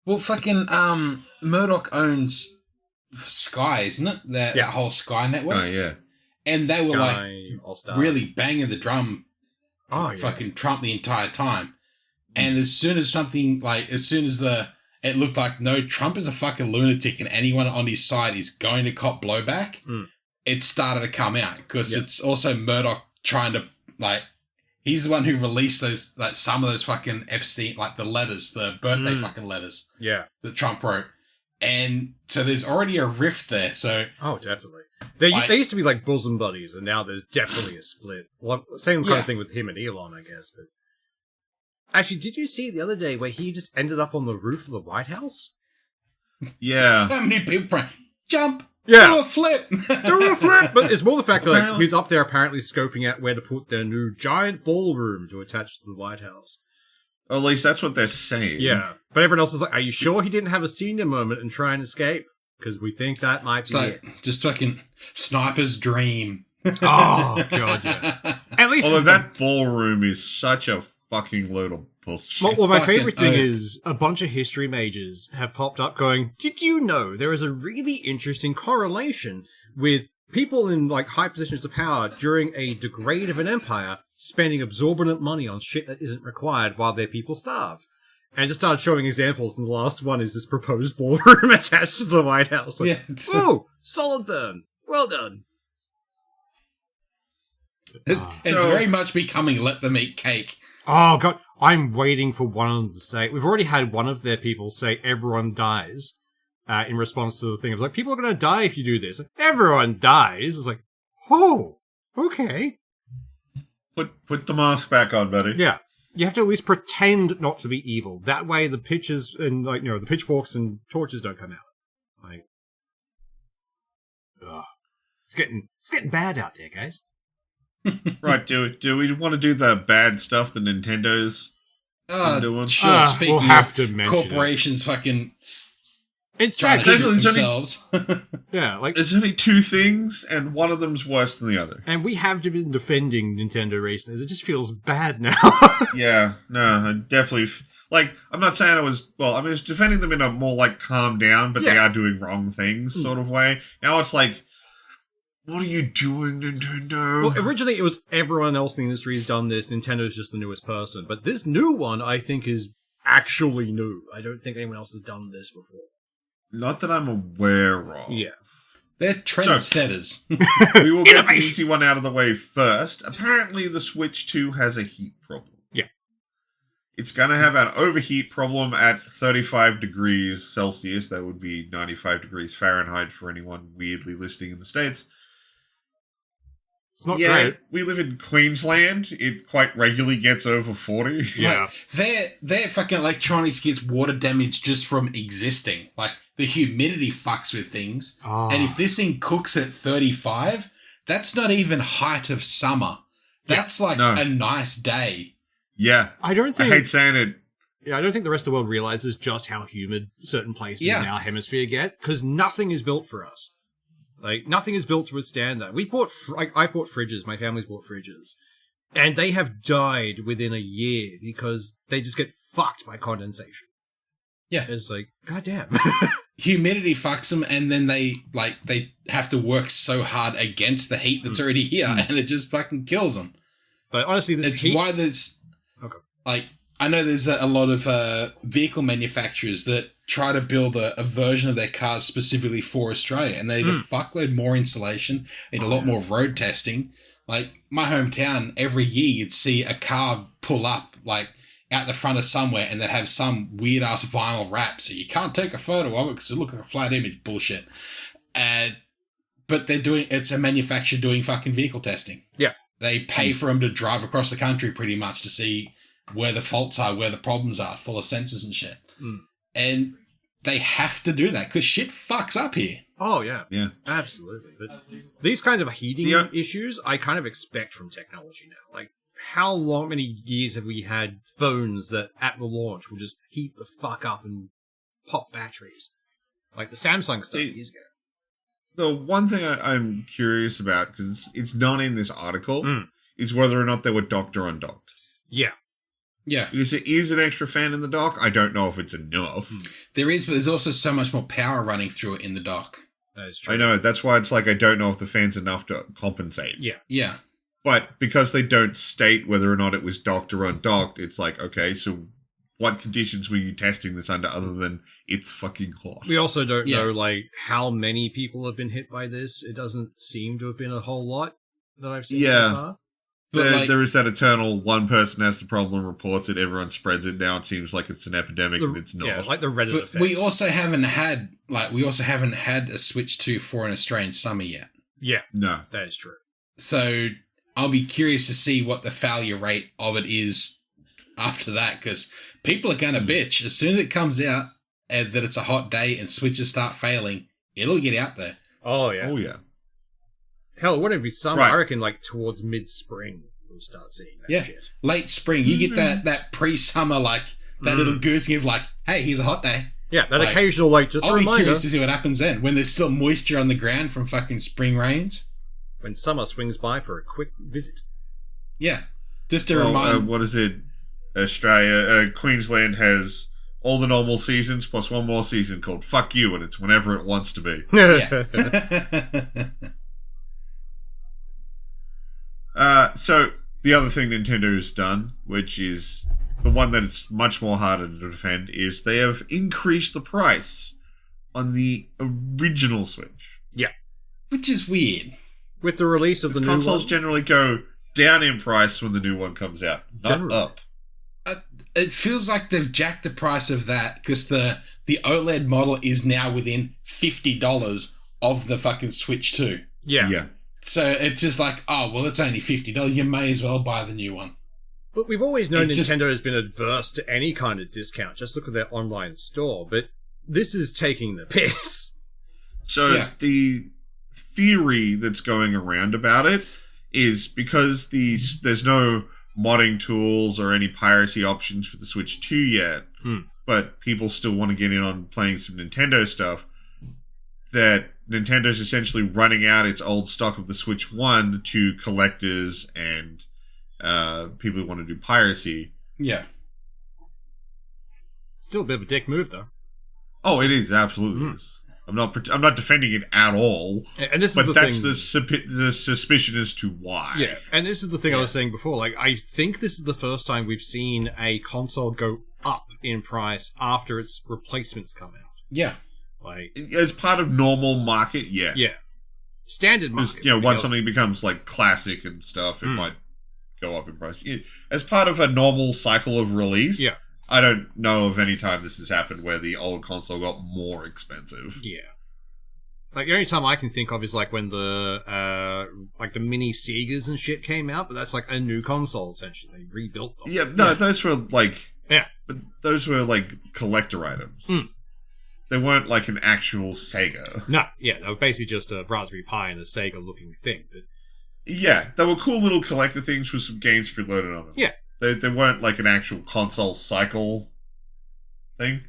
Well, fucking, Murdoch owns Sky, isn't it? That whole Sky network. Oh, yeah. And they were, All-Star. really banging the drum for fucking Trump the entire time. And as soon as it looked like, no, Trump is a fucking lunatic and anyone on his side is going to cop blowback, it started to come out. Because it's also Murdoch trying to, like, he's the one who released those, like, some of those fucking Epstein, like, the letters, the birthday fucking letters. Yeah. That Trump wrote. And so there's already a rift there, so... Oh, definitely. They used to be, like, bosom buddies, and now there's definitely a split. Well, same kind of thing with him and Elon, I guess, but... Actually, did you see the other day where he just ended up on the roof of the White House? Yeah. So many people praying, jump! Yeah. Do a flip! Do a flip! But it's more the fact that, like, he's up there apparently scoping out where to put their new giant ballroom to attach to the White House. Or at least that's what they're saying. Yeah. But everyone else is like, are you sure he didn't have a senior moment and try and escape? Because we think that might be it. Just fucking sniper's dream. Oh, God, yeah. At least... Although that ballroom is such a fucking load of bullshit. Well, my favourite thing is a bunch of history majors have popped up going, did you know there is a really interesting correlation with people in, like, high positions of power during a degrade of an empire spending exorbitant money on shit that isn't required while their people starve? And just started showing examples, and the last one is this proposed ballroom attached to the White House. Like, oh, solid burn. Well done. It's very much becoming let them eat cake. Oh, God. I'm waiting for one of them to say... We've already had one of their people say everyone dies in response to the thing. It's like, people are going to die if you do this. Like, everyone dies. It's like, oh, okay. Put the mask back on, buddy. Yeah. You have to at least pretend not to be evil. That way the pitches and, like, you know, the pitchforks and torches don't come out. Like... Ugh. It's getting bad out there, guys. Right, do we want to do the bad stuff that Nintendo's doing? Sure, speaking we'll have of to mention corporations fucking it's trying to sad. shoot themselves. Yeah, like... There's only two things, and one of them's worse than the other. And we have been defending Nintendo recently. It just feels bad now. Yeah, no, I definitely... Like, I'm not saying I was defending them in a more, like, calm down, but they are doing wrong things sort of way. Now it's like... What are you doing, Nintendo? Well, originally it was everyone else in the industry has done this. Nintendo's just the newest person. But this new one, I think, is actually new. I don't think anyone else has done this before. Not that I'm aware of. Yeah. They're trendsetters. We will get the easy one out of the way first. Apparently, the Switch 2 has a heat problem. Yeah. It's going to have an overheat problem at 35 degrees Celsius. That would be 95 degrees Fahrenheit for anyone weirdly listening in the States. It's not great. We live in Queensland. It quite regularly gets over 40. Yeah. Like, their fucking electronics gets water damage just from existing. Like, the humidity fucks with things. Oh. And if this thing cooks at 35, that's not even height of summer. That's a nice day. Yeah. I don't think... I hate saying it. Yeah, I don't think the rest of the world realizes just how humid certain places in our hemisphere get, because nothing is built for us. Like, nothing is built to withstand that. I bought fridges. My family's bought fridges. And they have died within a year because they just get fucked by condensation. Yeah. It's like, goddamn. Humidity fucks them, and then they have to work so hard against the heat that's already here, and it just fucking kills them. But honestly, this It's why there's like I know there's a lot of vehicle manufacturers that try to build a version of their cars specifically for Australia, and they need a fuckload more insulation, need a lot more road testing. Like my hometown, every year you'd see a car pull up like out the front of somewhere, and they'd have some weird ass vinyl wrap, so you can't take a photo of it because it looks like a flat image. Bullshit. But it's a manufacturer doing fucking vehicle testing. Yeah. They pay for them to drive across the country pretty much to see where the faults are, where the problems are, full of sensors and shit. And they have to do that because shit fucks up here. Oh, yeah. Yeah. Absolutely. But these kinds of heating issues, I kind of expect from technology now. Like, how many years have we had phones that at the launch will just heat the fuck up and pop batteries? Like the Samsung stuff years ago. The one thing I'm curious about, because it's not in this article, is whether or not they were docked or undocked. Yeah. Yeah. Because there is an extra fan in the dock. I don't know if it's enough. There is, but there's also so much more power running through it in the dock. That is true. I know. That's why it's like I don't know if the fan's enough to compensate. Yeah. Yeah. But because they don't state whether or not it was docked or undocked, it's like, okay, so what conditions were you testing this under other than it's fucking hot? We also don't know, like, how many people have been hit by this. It doesn't seem to have been a whole lot that I've seen so far. There is that eternal one person has the problem, reports it, everyone spreads it. Now it seems like it's an epidemic and it's not. Yeah, like the Reddit effect. We also haven't had a Switch 2 for an Australian summer yet. Yeah. No. That is true. So I'll be curious to see what the failure rate of it is after that, because people are going to bitch. As soon as it comes out that it's a hot day and Switches start failing, it'll get out there. Oh, yeah. Oh, yeah. Hell, it wouldn't be summer. Right. I reckon, like, towards mid-spring, we'll start seeing that shit. Late spring. You get that pre-summer, like, that little goose give, like, hey, here's a hot day. Yeah, that occasional, like, just a reminder. I'll be curious to see what happens then, when there's still moisture on the ground from fucking spring rains. When summer swings by for a quick visit. Yeah. Just to remind... what is it? Australia, Queensland has all the normal seasons plus one more season called Fuck You, and it's whenever it wants to be. So, the other thing Nintendo's done, which is the one that it's much more harder to defend, is they have increased the price on the original Switch. Yeah. Which is weird. With the release of the new one. Consoles generally go down in price when the new one comes out, not up. It feels like they've jacked the price of that because the OLED model is now within $50 of the fucking Switch 2. Yeah. Yeah. So it's just like, oh, well, it's only $50. You may as well buy the new one. But we've always known Nintendo has been adverse to any kind of discount. Just look at their online store. But this is taking the piss. So the theory that's going around about it is because there's no modding tools or any piracy options for the Switch 2 yet, but people still want to get in on playing some Nintendo stuff, that Nintendo's essentially running out its old stock of the Switch 1 to collectors and people who want to do piracy. Yeah. Still a bit of a dick move, though. Oh, it is, absolutely. I'm not defending it at all. And this is but the that's thing. the suspicion as to why. Yeah, and this is the thing I was saying before. Like, I think this is the first time we've seen a console go up in price after its replacements come out. Yeah. Like, as part of normal market, yeah. Yeah. Standard market. Once something becomes like classic and stuff, it might go up in price. As part of a normal cycle of release, I don't know of any time this has happened where the old console got more expensive. Yeah. Like, the only time I can think of is, like, when the mini Segas and shit came out, but that's, like, a new console, essentially. They rebuilt them. Yeah, no, those were, like... Yeah. But those were, like, collector items. They weren't, like, an actual Sega. No, yeah, they were basically just a Raspberry Pi and a Sega-looking thing. But... Yeah, they were cool little collector things with some games preloaded on them. Yeah. They weren't like an actual console cycle thing.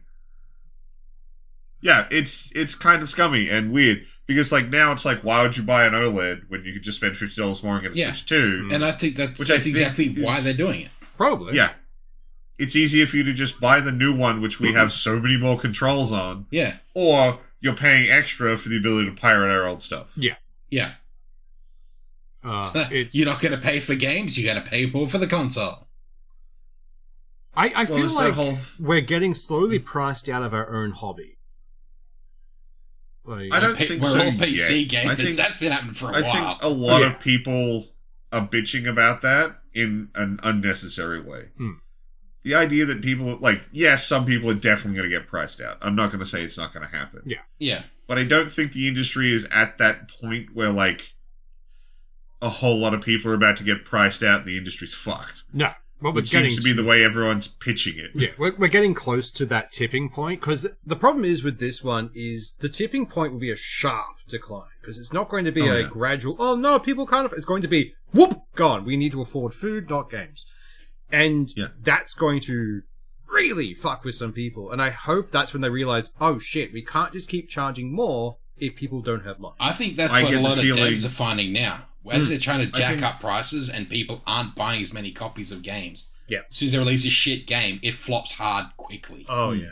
Yeah, it's kind of scummy and weird because like now it's like, why would you buy an OLED when you could just spend $50 more and get a Switch 2? And I think that's exactly why they're doing it. Probably. Yeah. It's easier for you to just buy the new one, which we have so many more controls on. Yeah. Or you're paying extra for the ability to pirate our old stuff. Yeah. Yeah. You're not going to pay for games, you're going to pay more for the console. I feel like we're getting slowly priced out of our own hobby. I don't think we're so all PC yet. gamers. That's been happening for a while. I think a lot of people are bitching about that in an unnecessary way. The idea that people, yes, some people are definitely going to get priced out. I'm not going to say it's not going to happen. Yeah. But I don't think the industry is at that point where, a whole lot of people are about to get priced out and the industry's fucked. No. Well, which seems to be the way everyone's pitching it. Yeah, we're getting close to that tipping point, because the problem is with this one is the tipping point will be a sharp decline, because it's not going to be gradual, oh no, people can't, it's going to be, whoop, gone. We need to afford food, not games. And that's going to really fuck with some people. And I hope that's when they realize, oh shit, we can't just keep charging more if people don't have money. I think that's what a lot of devs are finding now. As they're trying to jack up prices and people aren't buying as many copies of games. Yeah. As soon as they release a shit game, it flops hard quickly. Oh, yeah.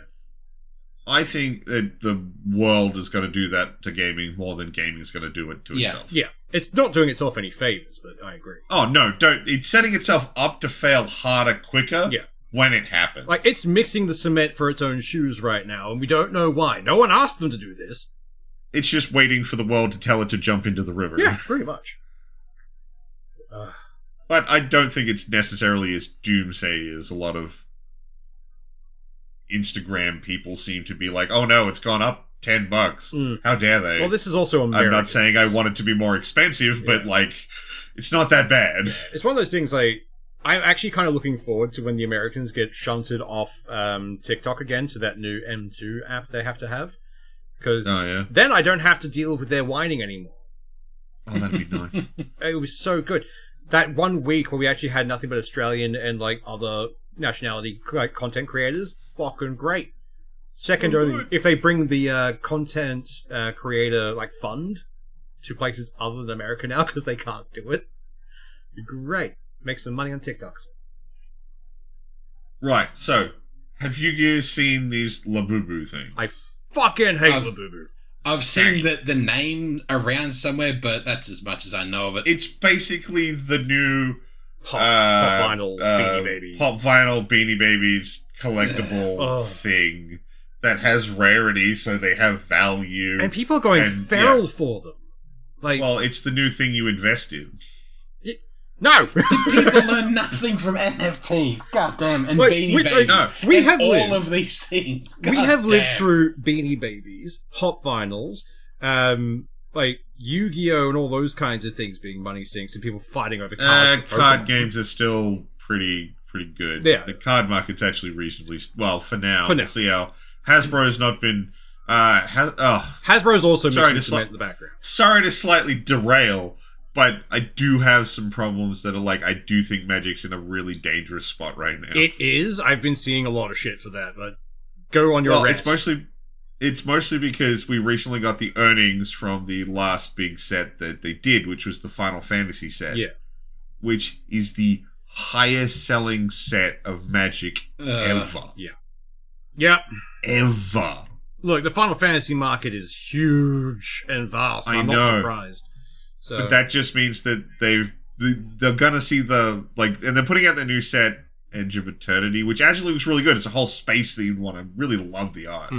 I think that the world is going to do that to gaming more than gaming is going to do it to itself. Yeah. It's not doing itself any favors, but I agree. Oh, no, don't. It's setting itself up to fail harder, quicker when it happens. It's mixing the cement for its own shoes right now, and we don't know why. No one asked them to do this. It's just waiting for the world to tell it to jump into the river. Yeah, pretty much. But I don't think it's necessarily as doomsday as a lot of Instagram people seem to be like, oh no, it's gone up $10. How dare they? Well, this is also American. I'm not saying I want it to be more expensive, but it's not that bad. Yeah. It's one of those things I'm actually kind of looking forward to when the Americans get shunted off TikTok again to that new M2 app they have to have. Because then I don't have to deal with their whining anymore. Oh, that'd be nice. It was so good. That 1 week where we actually had nothing but Australian and other nationality content creators, fucking great. Second only, if they bring the content creator fund to places other than America now because they can't do it, it'd be great. Make some money on TikToks. Right. So, have you guys seen these Labubu things? I fucking hate Labubu. I've seen the name around somewhere, but that's as much as I know of it. It's basically the new Pop Vinyls Beanie Baby. Pop Vinyl Beanie Babies collectible thing that has rarity, so they have value. And people are going feral for them. Well, it's the new thing you invest in. No! People learn nothing from NFTs. Goddamn. And Beanie Babies. No. We have all of these things. We have lived through Beanie Babies, Pop Vinyls, Yu-Gi-Oh! And all those kinds of things being money sinks and people fighting over cards. Card games are still pretty good. Yeah. The card market's actually reasonably... Well, for now. We'll see how... Hasbro's not been... Hasbro's also mixing cement in the background. Sorry to slightly derail... But I do have some problems that are I do think Magic's in a really dangerous spot right now. It is. I've been seeing a lot of shit for that, but go on your rant. It's mostly because we recently got the earnings from the last big set that they did, which was the Final Fantasy set. Yeah. Which is the highest selling set of Magic ever. Yeah. Yep. Ever. Look, the Final Fantasy market is huge and vast. I'm not surprised. So. But that just means that they're gonna see and they're putting out their new set, Edge of Eternity, which actually looks really good. It's a whole space themed one. I really love the art.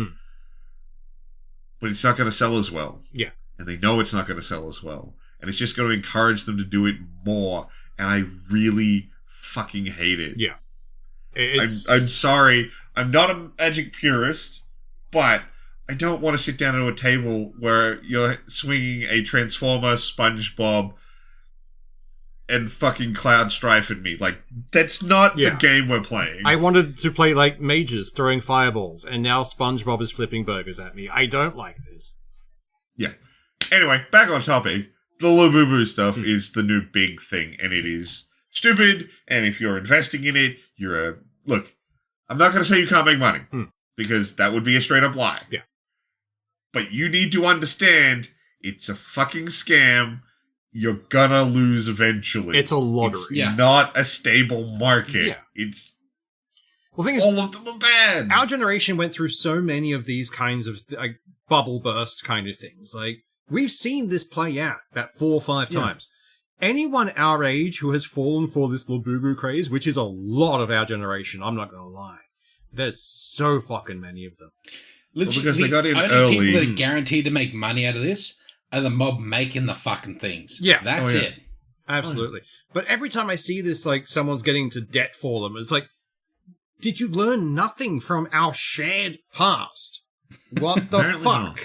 But it's not gonna sell as well. Yeah. And they know it's not gonna sell as well. And it's just gonna encourage them to do it more. And I really fucking hate it. Yeah. I'm sorry. I'm not a Magic purist, but I don't want to sit down at a table where you're swinging a Transformer, SpongeBob, and fucking Cloud Strife at me. That's not the game we're playing. I wanted to play mages throwing fireballs, and now SpongeBob is flipping burgers at me. I don't like this. Yeah. Anyway, back on topic. The Labubu stuff is the new big thing, and it is stupid, and if you're investing in it, Look, I'm not going to say you can't make money, because that would be a straight-up lie. Yeah. But you need to understand, it's a fucking scam. You're gonna lose eventually. It's a lottery. It's not a stable market. Yeah. It's... Well, the thing is, all of them are bad. Our generation went through so many of these kinds of bubble burst kind of things. We've seen this play out about 4 or 5 times. anyone our age who has fallen for this Labubu craze, which is a lot of our generation, I'm not gonna lie. There's so fucking many of them. Literally, because they got in only early. people that are guaranteed to make money out of this are the mob making the fucking things. Yeah. That's Oh, yeah. it. Absolutely. But every time I see this, like, someone's getting into debt for them, it's like, did you learn nothing from our shared past? What the Apparently fuck? not.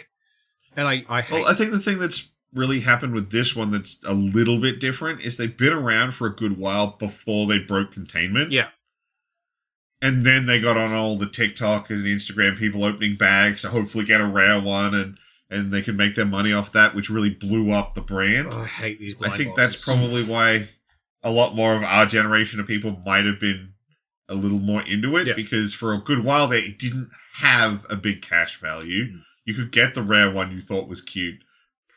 And I hate Well, I think the thing that's really happened with this one that's a little bit different is they've been around for a good while before they broke containment. Yeah. And then they got on all the TikTok and Instagram people opening bags to hopefully get a rare one and they can make their money off that, which really blew up the brand. Oh, I hate these I blind think boxes. that's probably why a lot more of our generation of people might have been a little more into it, Yeah. because for a good while there, it didn't have a big cash value. You could get the rare one you thought was cute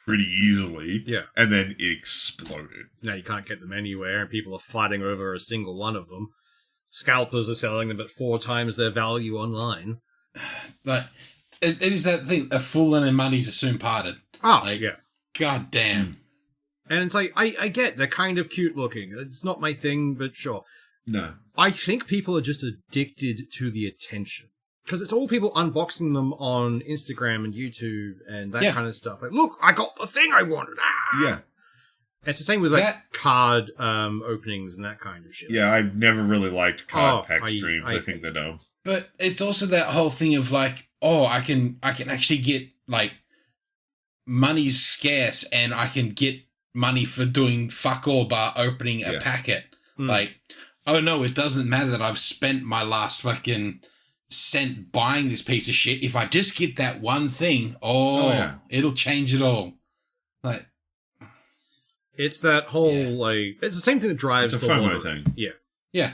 pretty easily, Yeah. and then it exploded. Now you can't get them anywhere, and people are fighting over a single one of them. Scalpers are selling them at 4 times their value online. Like, it is that thing, a fool and their money's are soon parted. Oh, Like, yeah. God damn. And it's like, I get they're kind of cute looking. It's not my thing, but sure. No. I think people are just addicted to the attention. Because it's all people unboxing them on Instagram and YouTube and that kind of stuff. Like, look, I got the thing I wanted. Ah! Yeah. And it's the same with like card openings and that kind of shit. Yeah, I've never really liked card pack I- streams. I I think they're dumb. But it's also that whole thing of like, oh, I can actually get like money's scarce and I can get money for doing fuck all bar opening a packet. Like, oh no, it doesn't matter that I've spent my last fucking cent buying this piece of shit. If I just get that one thing, it'll change it all. Like, It's that whole, like, it's the same thing that drives It's a the FOMO lottery. thing. Yeah. yeah.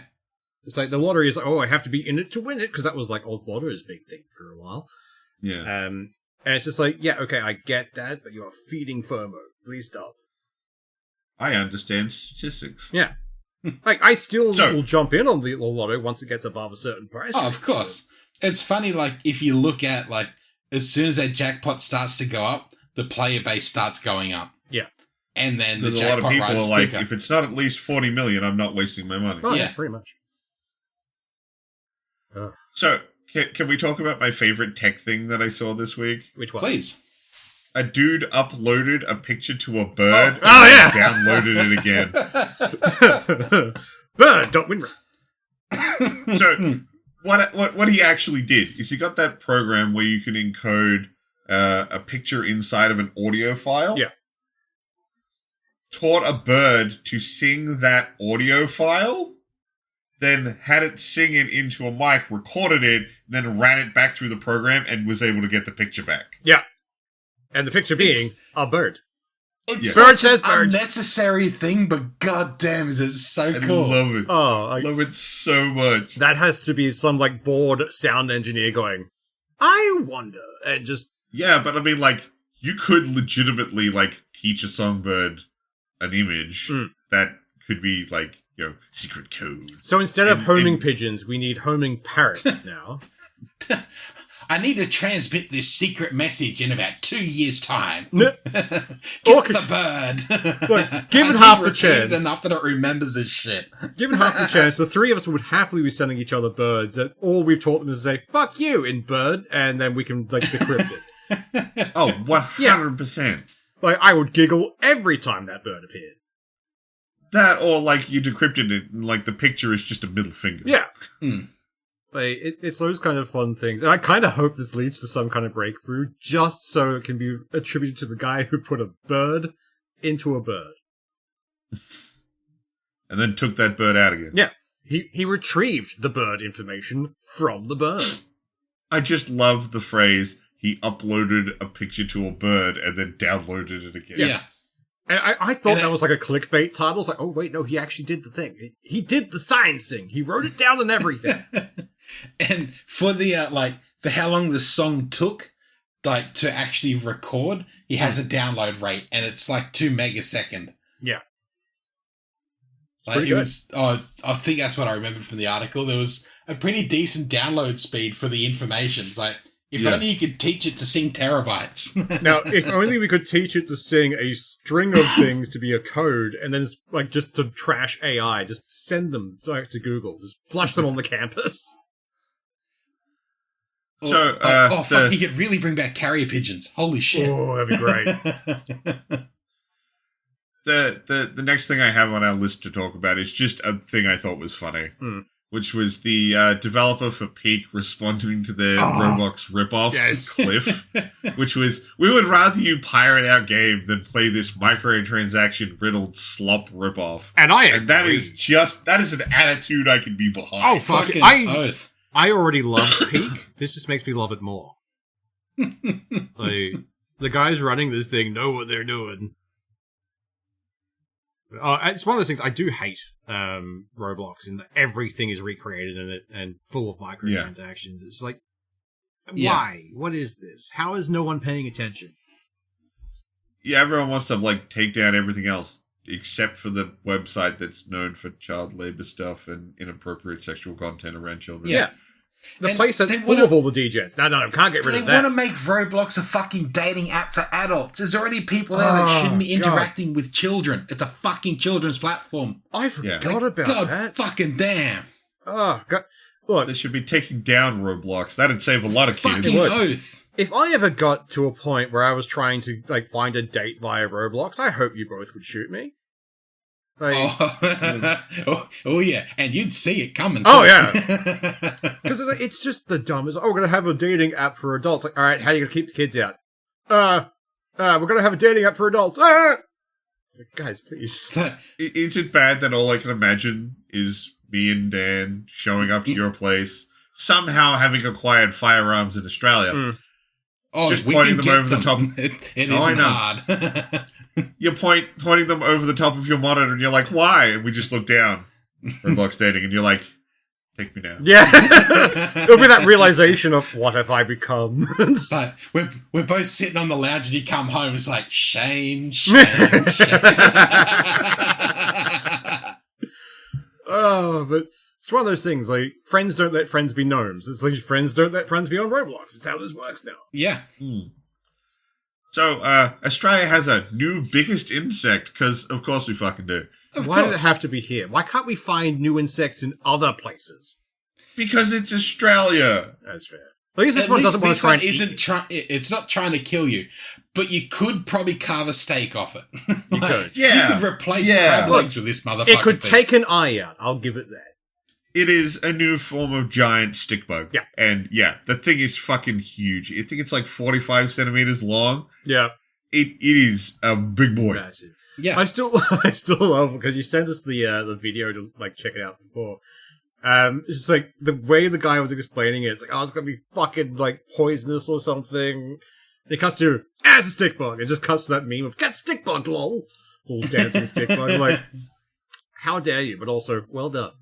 It's like the lottery is like, oh, I have to be in it to win it, because that was like Oz Lotto's big thing for a while. Yeah. And it's just like, yeah, okay, I get that, but you're feeding FOMO. Please stop. I understand statistics. Yeah. Like, I still So- will jump in on the lotto once it gets above a certain price. Oh, of course. It's funny, like, if you look at, like, as soon as that jackpot starts to go up, the player base starts going up. Yeah. And then the There's a lot of jackpot people rises are like, quicker. if it's not at least 40 million, I'm not wasting my money. Oh, yeah, Yeah. pretty much. Ugh. So, can we talk about my favorite tech thing that I saw this week? Which one? Please. A dude uploaded a picture to a bird Oh, and then downloaded it again. Bird, don't win. So, what he actually did is he got that program where you can encode a picture inside of an audio file. Yeah. Taught a bird to sing that audio file, then had it sing it into a mic, recorded it, then ran it back through the program and was able to get the picture back. Yeah. And the picture being It's- a bird. It's Bird such says an bird. unnecessary thing, but goddamn, is it so I cool. love it. Oh, Love it so much. that has to be some, like, bored sound engineer going, I wonder, and just... Yeah, but I mean, like, you could legitimately, like, teach a songbird an image that could be, like, you know, secret code. So instead of And- homing and- pigeons, we need homing parrots now. I need to transmit this secret message in about 2 years' time. N- Get Okay. the bird. Look, given I half need the to repeat it chance. enough that it remembers this shit. Given half the chance, the three of us would happily be sending each other birds, and all we've taught them is to say, fuck you, in bird, and then we can, like, decrypt it. Oh, 100%. Like, I would giggle every time that bird appeared. That, or, like, you decrypted it, and, like, the picture is just a middle finger. Yeah. Hmm. Like, it's those kind of fun things. And I kind of hope this leads to some kind of breakthrough, just so it can be attributed to the guy who put a bird into a bird. And then took that bird out again. Yeah. He retrieved the bird information from the bird. I just love the phrase, he uploaded a picture to a bird and then downloaded it again. Yeah. And I thought And that was like a clickbait title. It's like, oh, wait, no, he actually did the thing. He did the science thing. He wrote it down and everything. And for the, for how long the song took, like, to actually record, he has a download rate, and it's like 2 megasecond. Yeah. Like, pretty it good. was, I think that's what I remember from the article. There was a pretty decent download speed for the information. It's like, If only you could teach it to sing terabytes. Now, if only we could teach it to sing a string of things to be a code, and then like just to trash AI, just send them like to Google, just flush them on the campus. So, fuck, he could really bring back carrier pigeons. Holy shit. Oh, that'd be great. The next thing I have on our list to talk about is just a thing I thought was funny, which was the developer for Peak responding to the Roblox ripoff, Cliff, which was, we would rather you pirate our game than play this microtransaction riddled slop ripoff. And that is an attitude I can be behind. Oh, fuck it. Oath. I already love Peak. This just makes me love it more. Like, the guys running this thing know what they're doing. It's one of those things I do hate Roblox, in that everything is recreated in it and full of microtransactions. It's like, why? What is this? How is no one paying attention? Yeah, everyone wants to like take down everything else except for the website that's known for child labor stuff and inappropriate sexual content around children. Yeah. The place that's full of all the DJs. No, can't get rid of that. They want to make Roblox a fucking dating app for adults. There's already people there that shouldn't be interacting with children. It's a fucking children's platform. I forgot about God that. Fucking damn. Oh, God. Look, They should be taking down Roblox. That'd save a lot of kids. Fucking oath. if I ever got to a point where I was trying to like find a date via Roblox, I hope you both would shoot me. Like, oh yeah, and you'd see it coming. Oh yeah, because it's just the dumbest. Oh, we're gonna have a dating app for adults. Like, all right, how are you gonna keep the kids out? We're gonna have a dating app for adults. Like, guys, please. Is it bad that all I can imagine is me and Dan showing up to your place, somehow having acquired firearms in Australia? Oh, just pointing them over the top. It isn't hard. You're pointing them over the top of your monitor, and you're like, "Why?" And we just look down. Roblox dating, and you're like, "Take me now." Yeah, it'll be that realization of what have I become. But we're both sitting on the lounge, and you come home. It's like shame, shame, shame. Oh, but it's one of those things. Like, friends don't let friends be gnomes. It's like friends don't let friends be on Roblox. It's how this works now. Yeah. So, Australia has a new biggest insect, because of course we fucking do. Why does it have to be here? Why can't we find new insects in other places? Because it's Australia. That's fair. At least this one doesn't want to try and it's not trying to kill you, but you could probably carve a steak off it. You could. Yeah. You could replace crab legs with this motherfucker. It could take an eye out. I'll give it that. It is a new form of giant stick bug. Yeah. And yeah, the thing is fucking huge. I think it's like 45 centimeters long. Yeah. It is a big boy. Massive. Yeah. I still love, because you sent us the video to like check it out before. It's just like the way the guy was explaining it. It's like, oh, it's gonna be fucking like poisonous or something. And it cuts to, it's a stick bug. It just cuts to that meme of, get stick bug, lol. All dancing stick bug. I'm like, how dare you? But also, well done.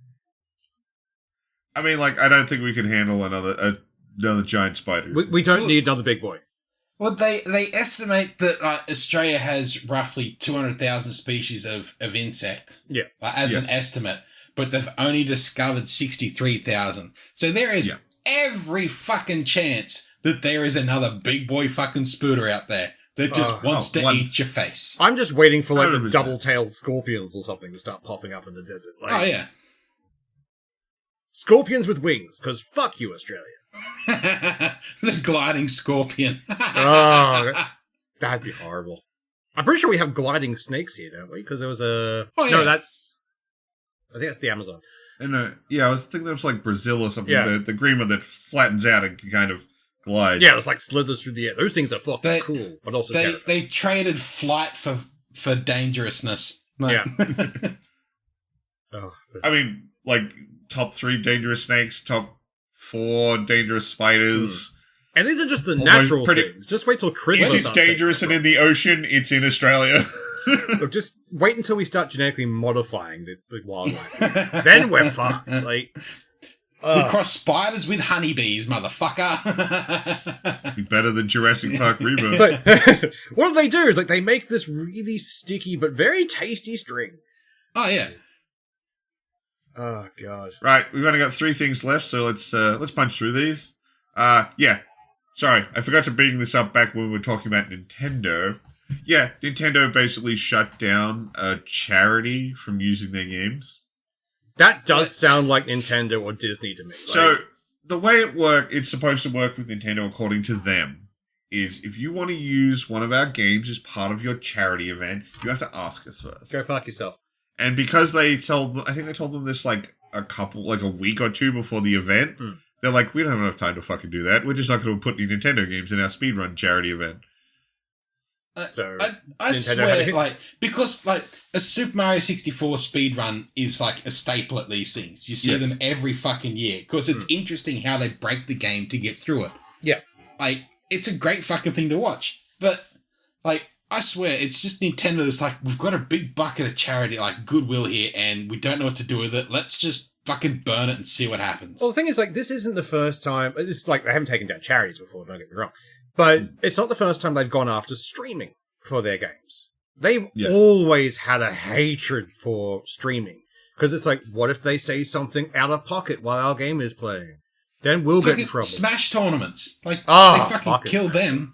I mean, like, I don't think we can handle another giant spider. We don't need another big boy. Well, they estimate that Australia has roughly 200,000 species of insect. Yeah. As an estimate, but they've only discovered 63,000. So there is every fucking chance that there is another big boy fucking spooter out there that just wants to eat your face. I'm just waiting for like 100%. the double-tailed scorpions or something to start popping up in the desert. Like, Oh, yeah. Scorpions with wings, because fuck you, Australia. The gliding scorpion. Oh, that'd be horrible. I'm pretty sure we have gliding snakes here, don't we? Because there was a... Oh, yeah. No, I think that's the Amazon. And yeah, I was thinking that was like Brazil or something. Yeah. The green one that flattens out and can kind of glide. Yeah, it's like slithers through the air. Those things are fucking cool, but also terrifying. They traded flight for dangerousness. Yeah. I mean, like, top 3 dangerous snakes, top 4 dangerous spiders. And these are just the natural things. Just wait till Christmas. This is dangerous, and in the ocean, it's in Australia. Look, just wait until we start genetically modifying the wildlife. Then we're fucked. Like, we cross spiders with honeybees, motherfucker. Be better than Jurassic Park Rebirth. But what they do is like they make this really sticky but very tasty string. Oh yeah. Oh god. Right, we've only got 3 things left, so let's punch through these. Yeah. Sorry, I forgot to bring this up back when we were talking about Nintendo. Yeah, Nintendo basically shut down a charity from using their games. That does sound like Nintendo or Disney to me. So, the way it's supposed to work with Nintendo, according to them, is if you want to use one of our games as part of your charity event, you have to ask us first. Go fuck yourself. And because I think they told them this like a week or two before the event, they're like, we don't have enough time to fucking do that. We're just not going to put any Nintendo games in our speedrun charity event. So I swear, like, because like a Super Mario 64 speedrun is like a staple at these things. You see them every fucking year because it's interesting how they break the game to get through it. Yeah. Like, it's a great fucking thing to watch. But, like, I swear, it's just Nintendo that's like, we've got a big bucket of charity, like Goodwill here, and we don't know what to do with it. Let's just fucking burn it and see what happens. Well, the thing is, like, this isn't the first time. It's like they haven't taken down charities before, don't get me wrong. But it's not the first time they've gone after streaming for their games. They've always had a hatred for streaming. Because it's like, what if they say something out of pocket while our game is playing? Then we'll get in trouble. Smash tournaments. Like, they fucking killed them.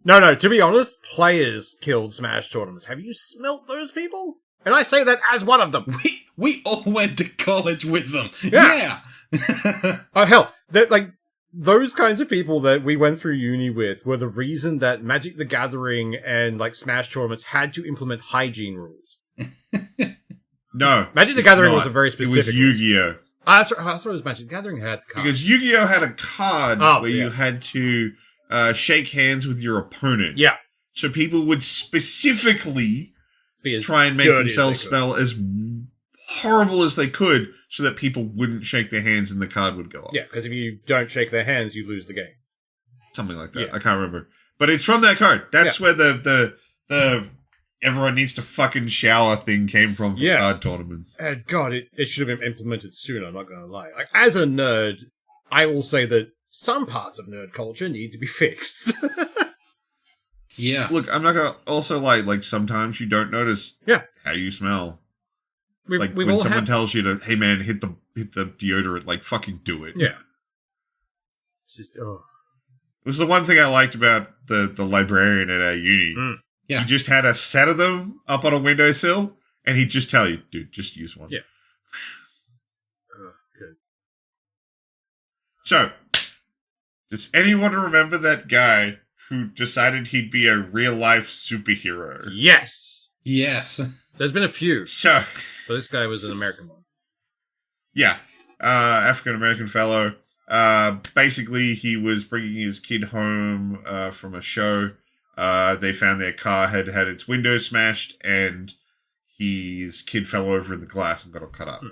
No, to be honest, players killed Smash tournaments. Have you smelt those people? And I say that as one of them. We all went to college with them. Yeah. Oh, hell. Like, those kinds of people that we went through uni with were the reason that Magic the Gathering and, like, Smash tournaments had to implement hygiene rules. No. Magic the Gathering was a very specific... It was Yu-Gi-Oh! I thought it was Magic the Gathering had the card. Because Yu-Gi-Oh! Had a card where you had to shake hands with your opponent. Yeah. So people would specifically try and make themselves smell as horrible as they could so that people wouldn't shake their hands and the card would go off. Yeah, because if you don't shake their hands, you lose the game. Something like that. Yeah. I can't remember. But it's from that card. That's where the everyone needs to fucking shower thing came from for card tournaments. God, it should have been implemented sooner, I'm not going to lie. Like, as a nerd, I will say that some parts of nerd culture need to be fixed. Yeah. Look, I'm not going to also lie, like, sometimes you don't notice how you smell. When someone tells you to, hey man, hit the deodorant, like, fucking do it. Yeah. It's just, It was the one thing I liked about the librarian at our uni. Yeah. He just had a set of them up on a windowsill, and he'd just tell you, dude, just use one. Yeah. Good. So, does anyone remember that guy who decided he'd be a real-life superhero? Yes. Yes. There's been a few. So, but this guy was an American one. Yeah. African-American fellow. Basically, he was bringing his kid home from a show. They found their car had its window smashed, and his kid fell over in the glass and got all cut up. At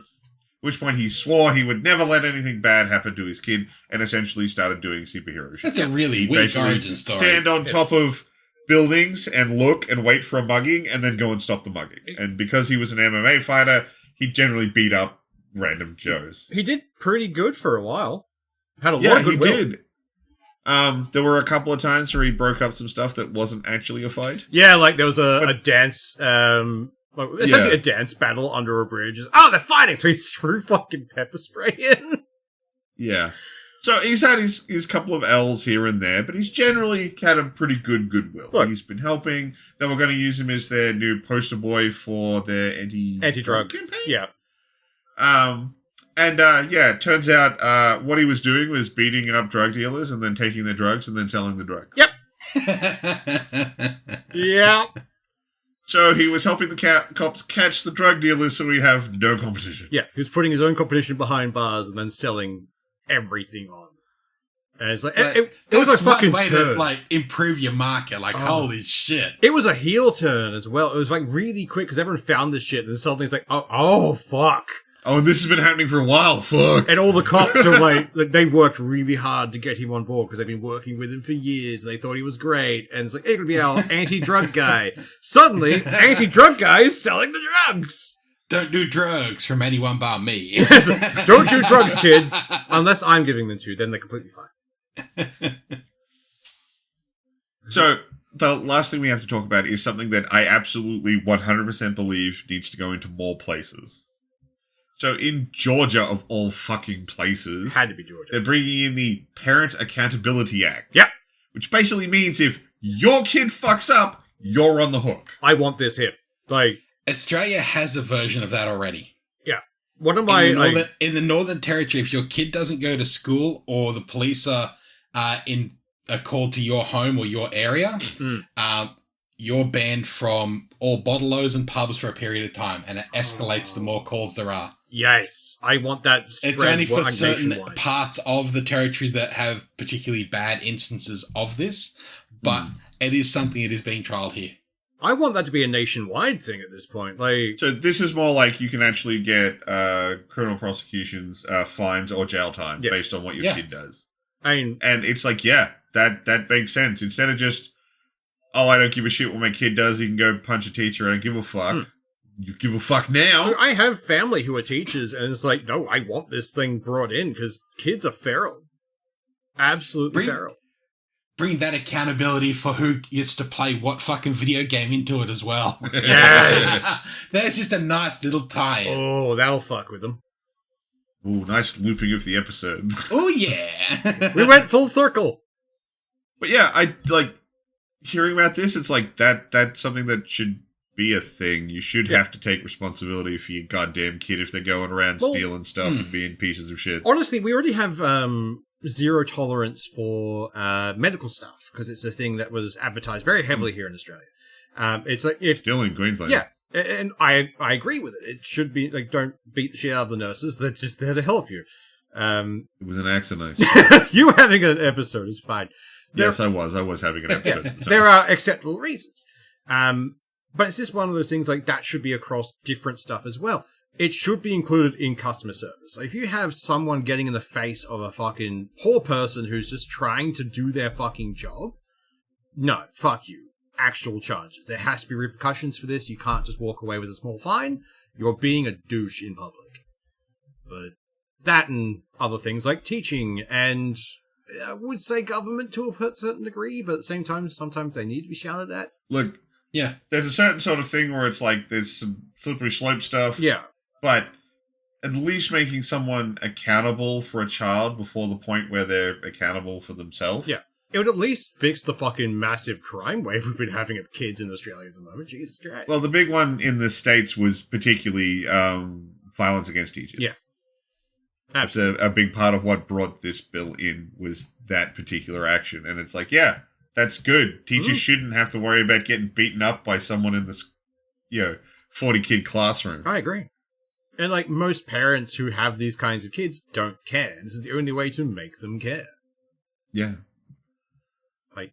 which point he swore he would never let anything bad happen to his kid, and essentially started doing superhero shit. That's a really weak origin story. Stand on top of buildings and look and wait for a mugging, and then go and stop the mugging. And because he was an MMA fighter, he generally beat up random Joes. He did pretty good for a while. Had a lot of goodwill. He did. There were a couple of times where he broke up some stuff that wasn't actually a fight. Yeah, like there was a dance, essentially a dance battle under a bridge. Oh, they're fighting! So he threw fucking pepper spray in. Yeah. So he's had his couple of L's here and there, but he's generally had a pretty good goodwill. Look, he's been helping. They were going to use him as their new poster boy for their anti-drug campaign. Yeah. It turns out what he was doing was beating up drug dealers and then taking their drugs and then selling the drugs. Yep. Yeah. So he was helping the cops catch the drug dealers so we'd have no competition. Yeah, he was putting his own competition behind bars and then selling everything on. And it's like, it was a fucking way turn. to, like, improve your market. Like, holy shit. It was a heel turn as well. It was, like, really quick because everyone found this shit and then suddenly it's like, oh, fuck. Oh, and this has been happening for a while, fuck. And all the cops are like they worked really hard to get him on board because they've been working with him for years and they thought he was great. And it's like, it'll be our anti-drug guy. Suddenly, anti-drug guy is selling the drugs. Don't do drugs from anyone but me. Don't do drugs, kids. Unless I'm giving them to you, then they're completely fine. So, the last thing we have to talk about is something that I absolutely 100% believe needs to go into more places. So in Georgia, of all fucking places, Had to be Georgia. they're bringing in the Parent Accountability Act. Yep. Which basically means if your kid fucks up, you're on the hook. I want this here. Like, Australia has a version of that already. one of my In the Northern Territory, if your kid doesn't go to school or the police are called to your home or your area, you're banned from all bottle-os and pubs for a period of time, and it escalates the more calls there are. yes, I want that. Spread It's only for certain nationwide. parts of the territory that have particularly bad instances of this, but it is something that is being trialled here. I want that to be a nationwide thing at this point. Like, So this is more like you can actually get criminal prosecutions, fines, or jail time based on what your kid does. I mean, And it's like, that makes sense. Instead of just, I don't give a shit what my kid does, he can go punch a teacher, I don't give a fuck. You give a fuck now. I have family who are teachers, and it's like, no, I want this thing brought in because kids are feral. Absolutely feral. Bring that accountability for who gets to play what fucking video game into it as well. Yes. That's just a nice little tie-in. Oh, that'll fuck with them. Ooh, nice looping of the episode. Oh, yeah. We went full circle. But yeah, I like hearing about this. It's like that's something that should be a thing. You should have to take responsibility for your goddamn kid if they're going around stealing stuff and being pieces of shit. Honestly, we already have zero tolerance for medical stuff because it's a thing that was advertised very heavily here in Australia. It's like if Still in Queensland. yeah, and I agree with it. It should be like, don't beat the shit out of the nurses. They're just there to help you. It was an accident. You having an episode is fine. Yes, I was having an episode. Sorry. There are acceptable reasons. But it's just one of those things like that should be across different stuff as well. It should be included in customer service. So if you have someone getting in the face of a fucking poor person who's just trying to do their fucking job, no, fuck you. Actual charges. There has to be repercussions for this. You can't just walk away with a small fine. You're being a douche in public. But that and other things like teaching and I would say government to a certain degree, but at the same time, sometimes they need to be shouted at. Look, Yeah. there's a certain sort of thing where it's like there's some slippery slope stuff. Yeah. But at least making someone accountable for a child before the point where they're accountable for themselves. Yeah. It would at least fix the fucking massive crime wave we've been having of kids in Australia at the moment. Jesus Christ. Well, the big one in the States was particularly violence against teachers. Yeah. That's a big part of what brought this bill in was that particular action. And it's like, yeah, that's good. Teachers shouldn't have to worry about getting beaten up by someone in this, 40-kid classroom. I agree. And like most parents who have these kinds of kids don't care. This is the only way to make them care. Yeah. Like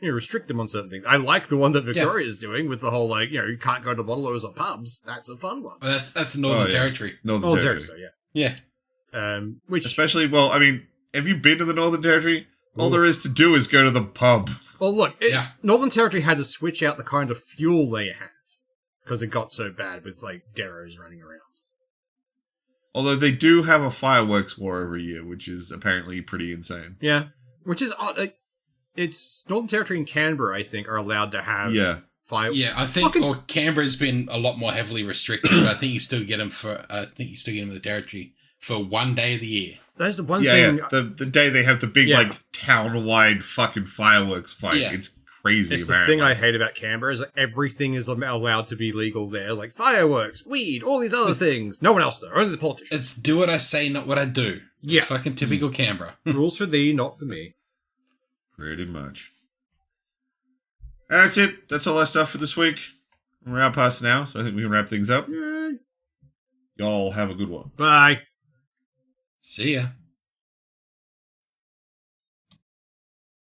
restrict them on certain things. I like the one that Victoria's doing with the whole you can't go to bottle-os or pubs. That's a fun one. Well, that's the Northern Territory. Northern Territory. So, yeah. Yeah. Which Especially, have you been to the Northern Territory? All there is to do is go to the pub. Well, look, Northern Territory had to switch out the kind of fuel they have because it got so bad with Deros running around. Although they do have a fireworks war every year, which is apparently pretty insane. Yeah, which is odd. It's Northern Territory and Canberra, I think, are allowed to have fireworks. Yeah, I think Canberra's been a lot more heavily restricted, but I think you still get them in the territory for 1 day of the year. That's the one thing. Yeah, the day they have the big town-wide fucking fireworks fight. Yeah. It's crazy. It's the thing I hate about Canberra is that everything is allowed to be legal there, like fireworks, weed, all these other things. No one else though, only the politicians. It's do what I say, not what I do. Yeah, it's fucking typical Canberra. Rules for thee, not for me. Pretty much. That's it. That's all our stuff for this week. We're out past now, so I think we can wrap things up. Yay. Y'all have a good one. Bye. See ya.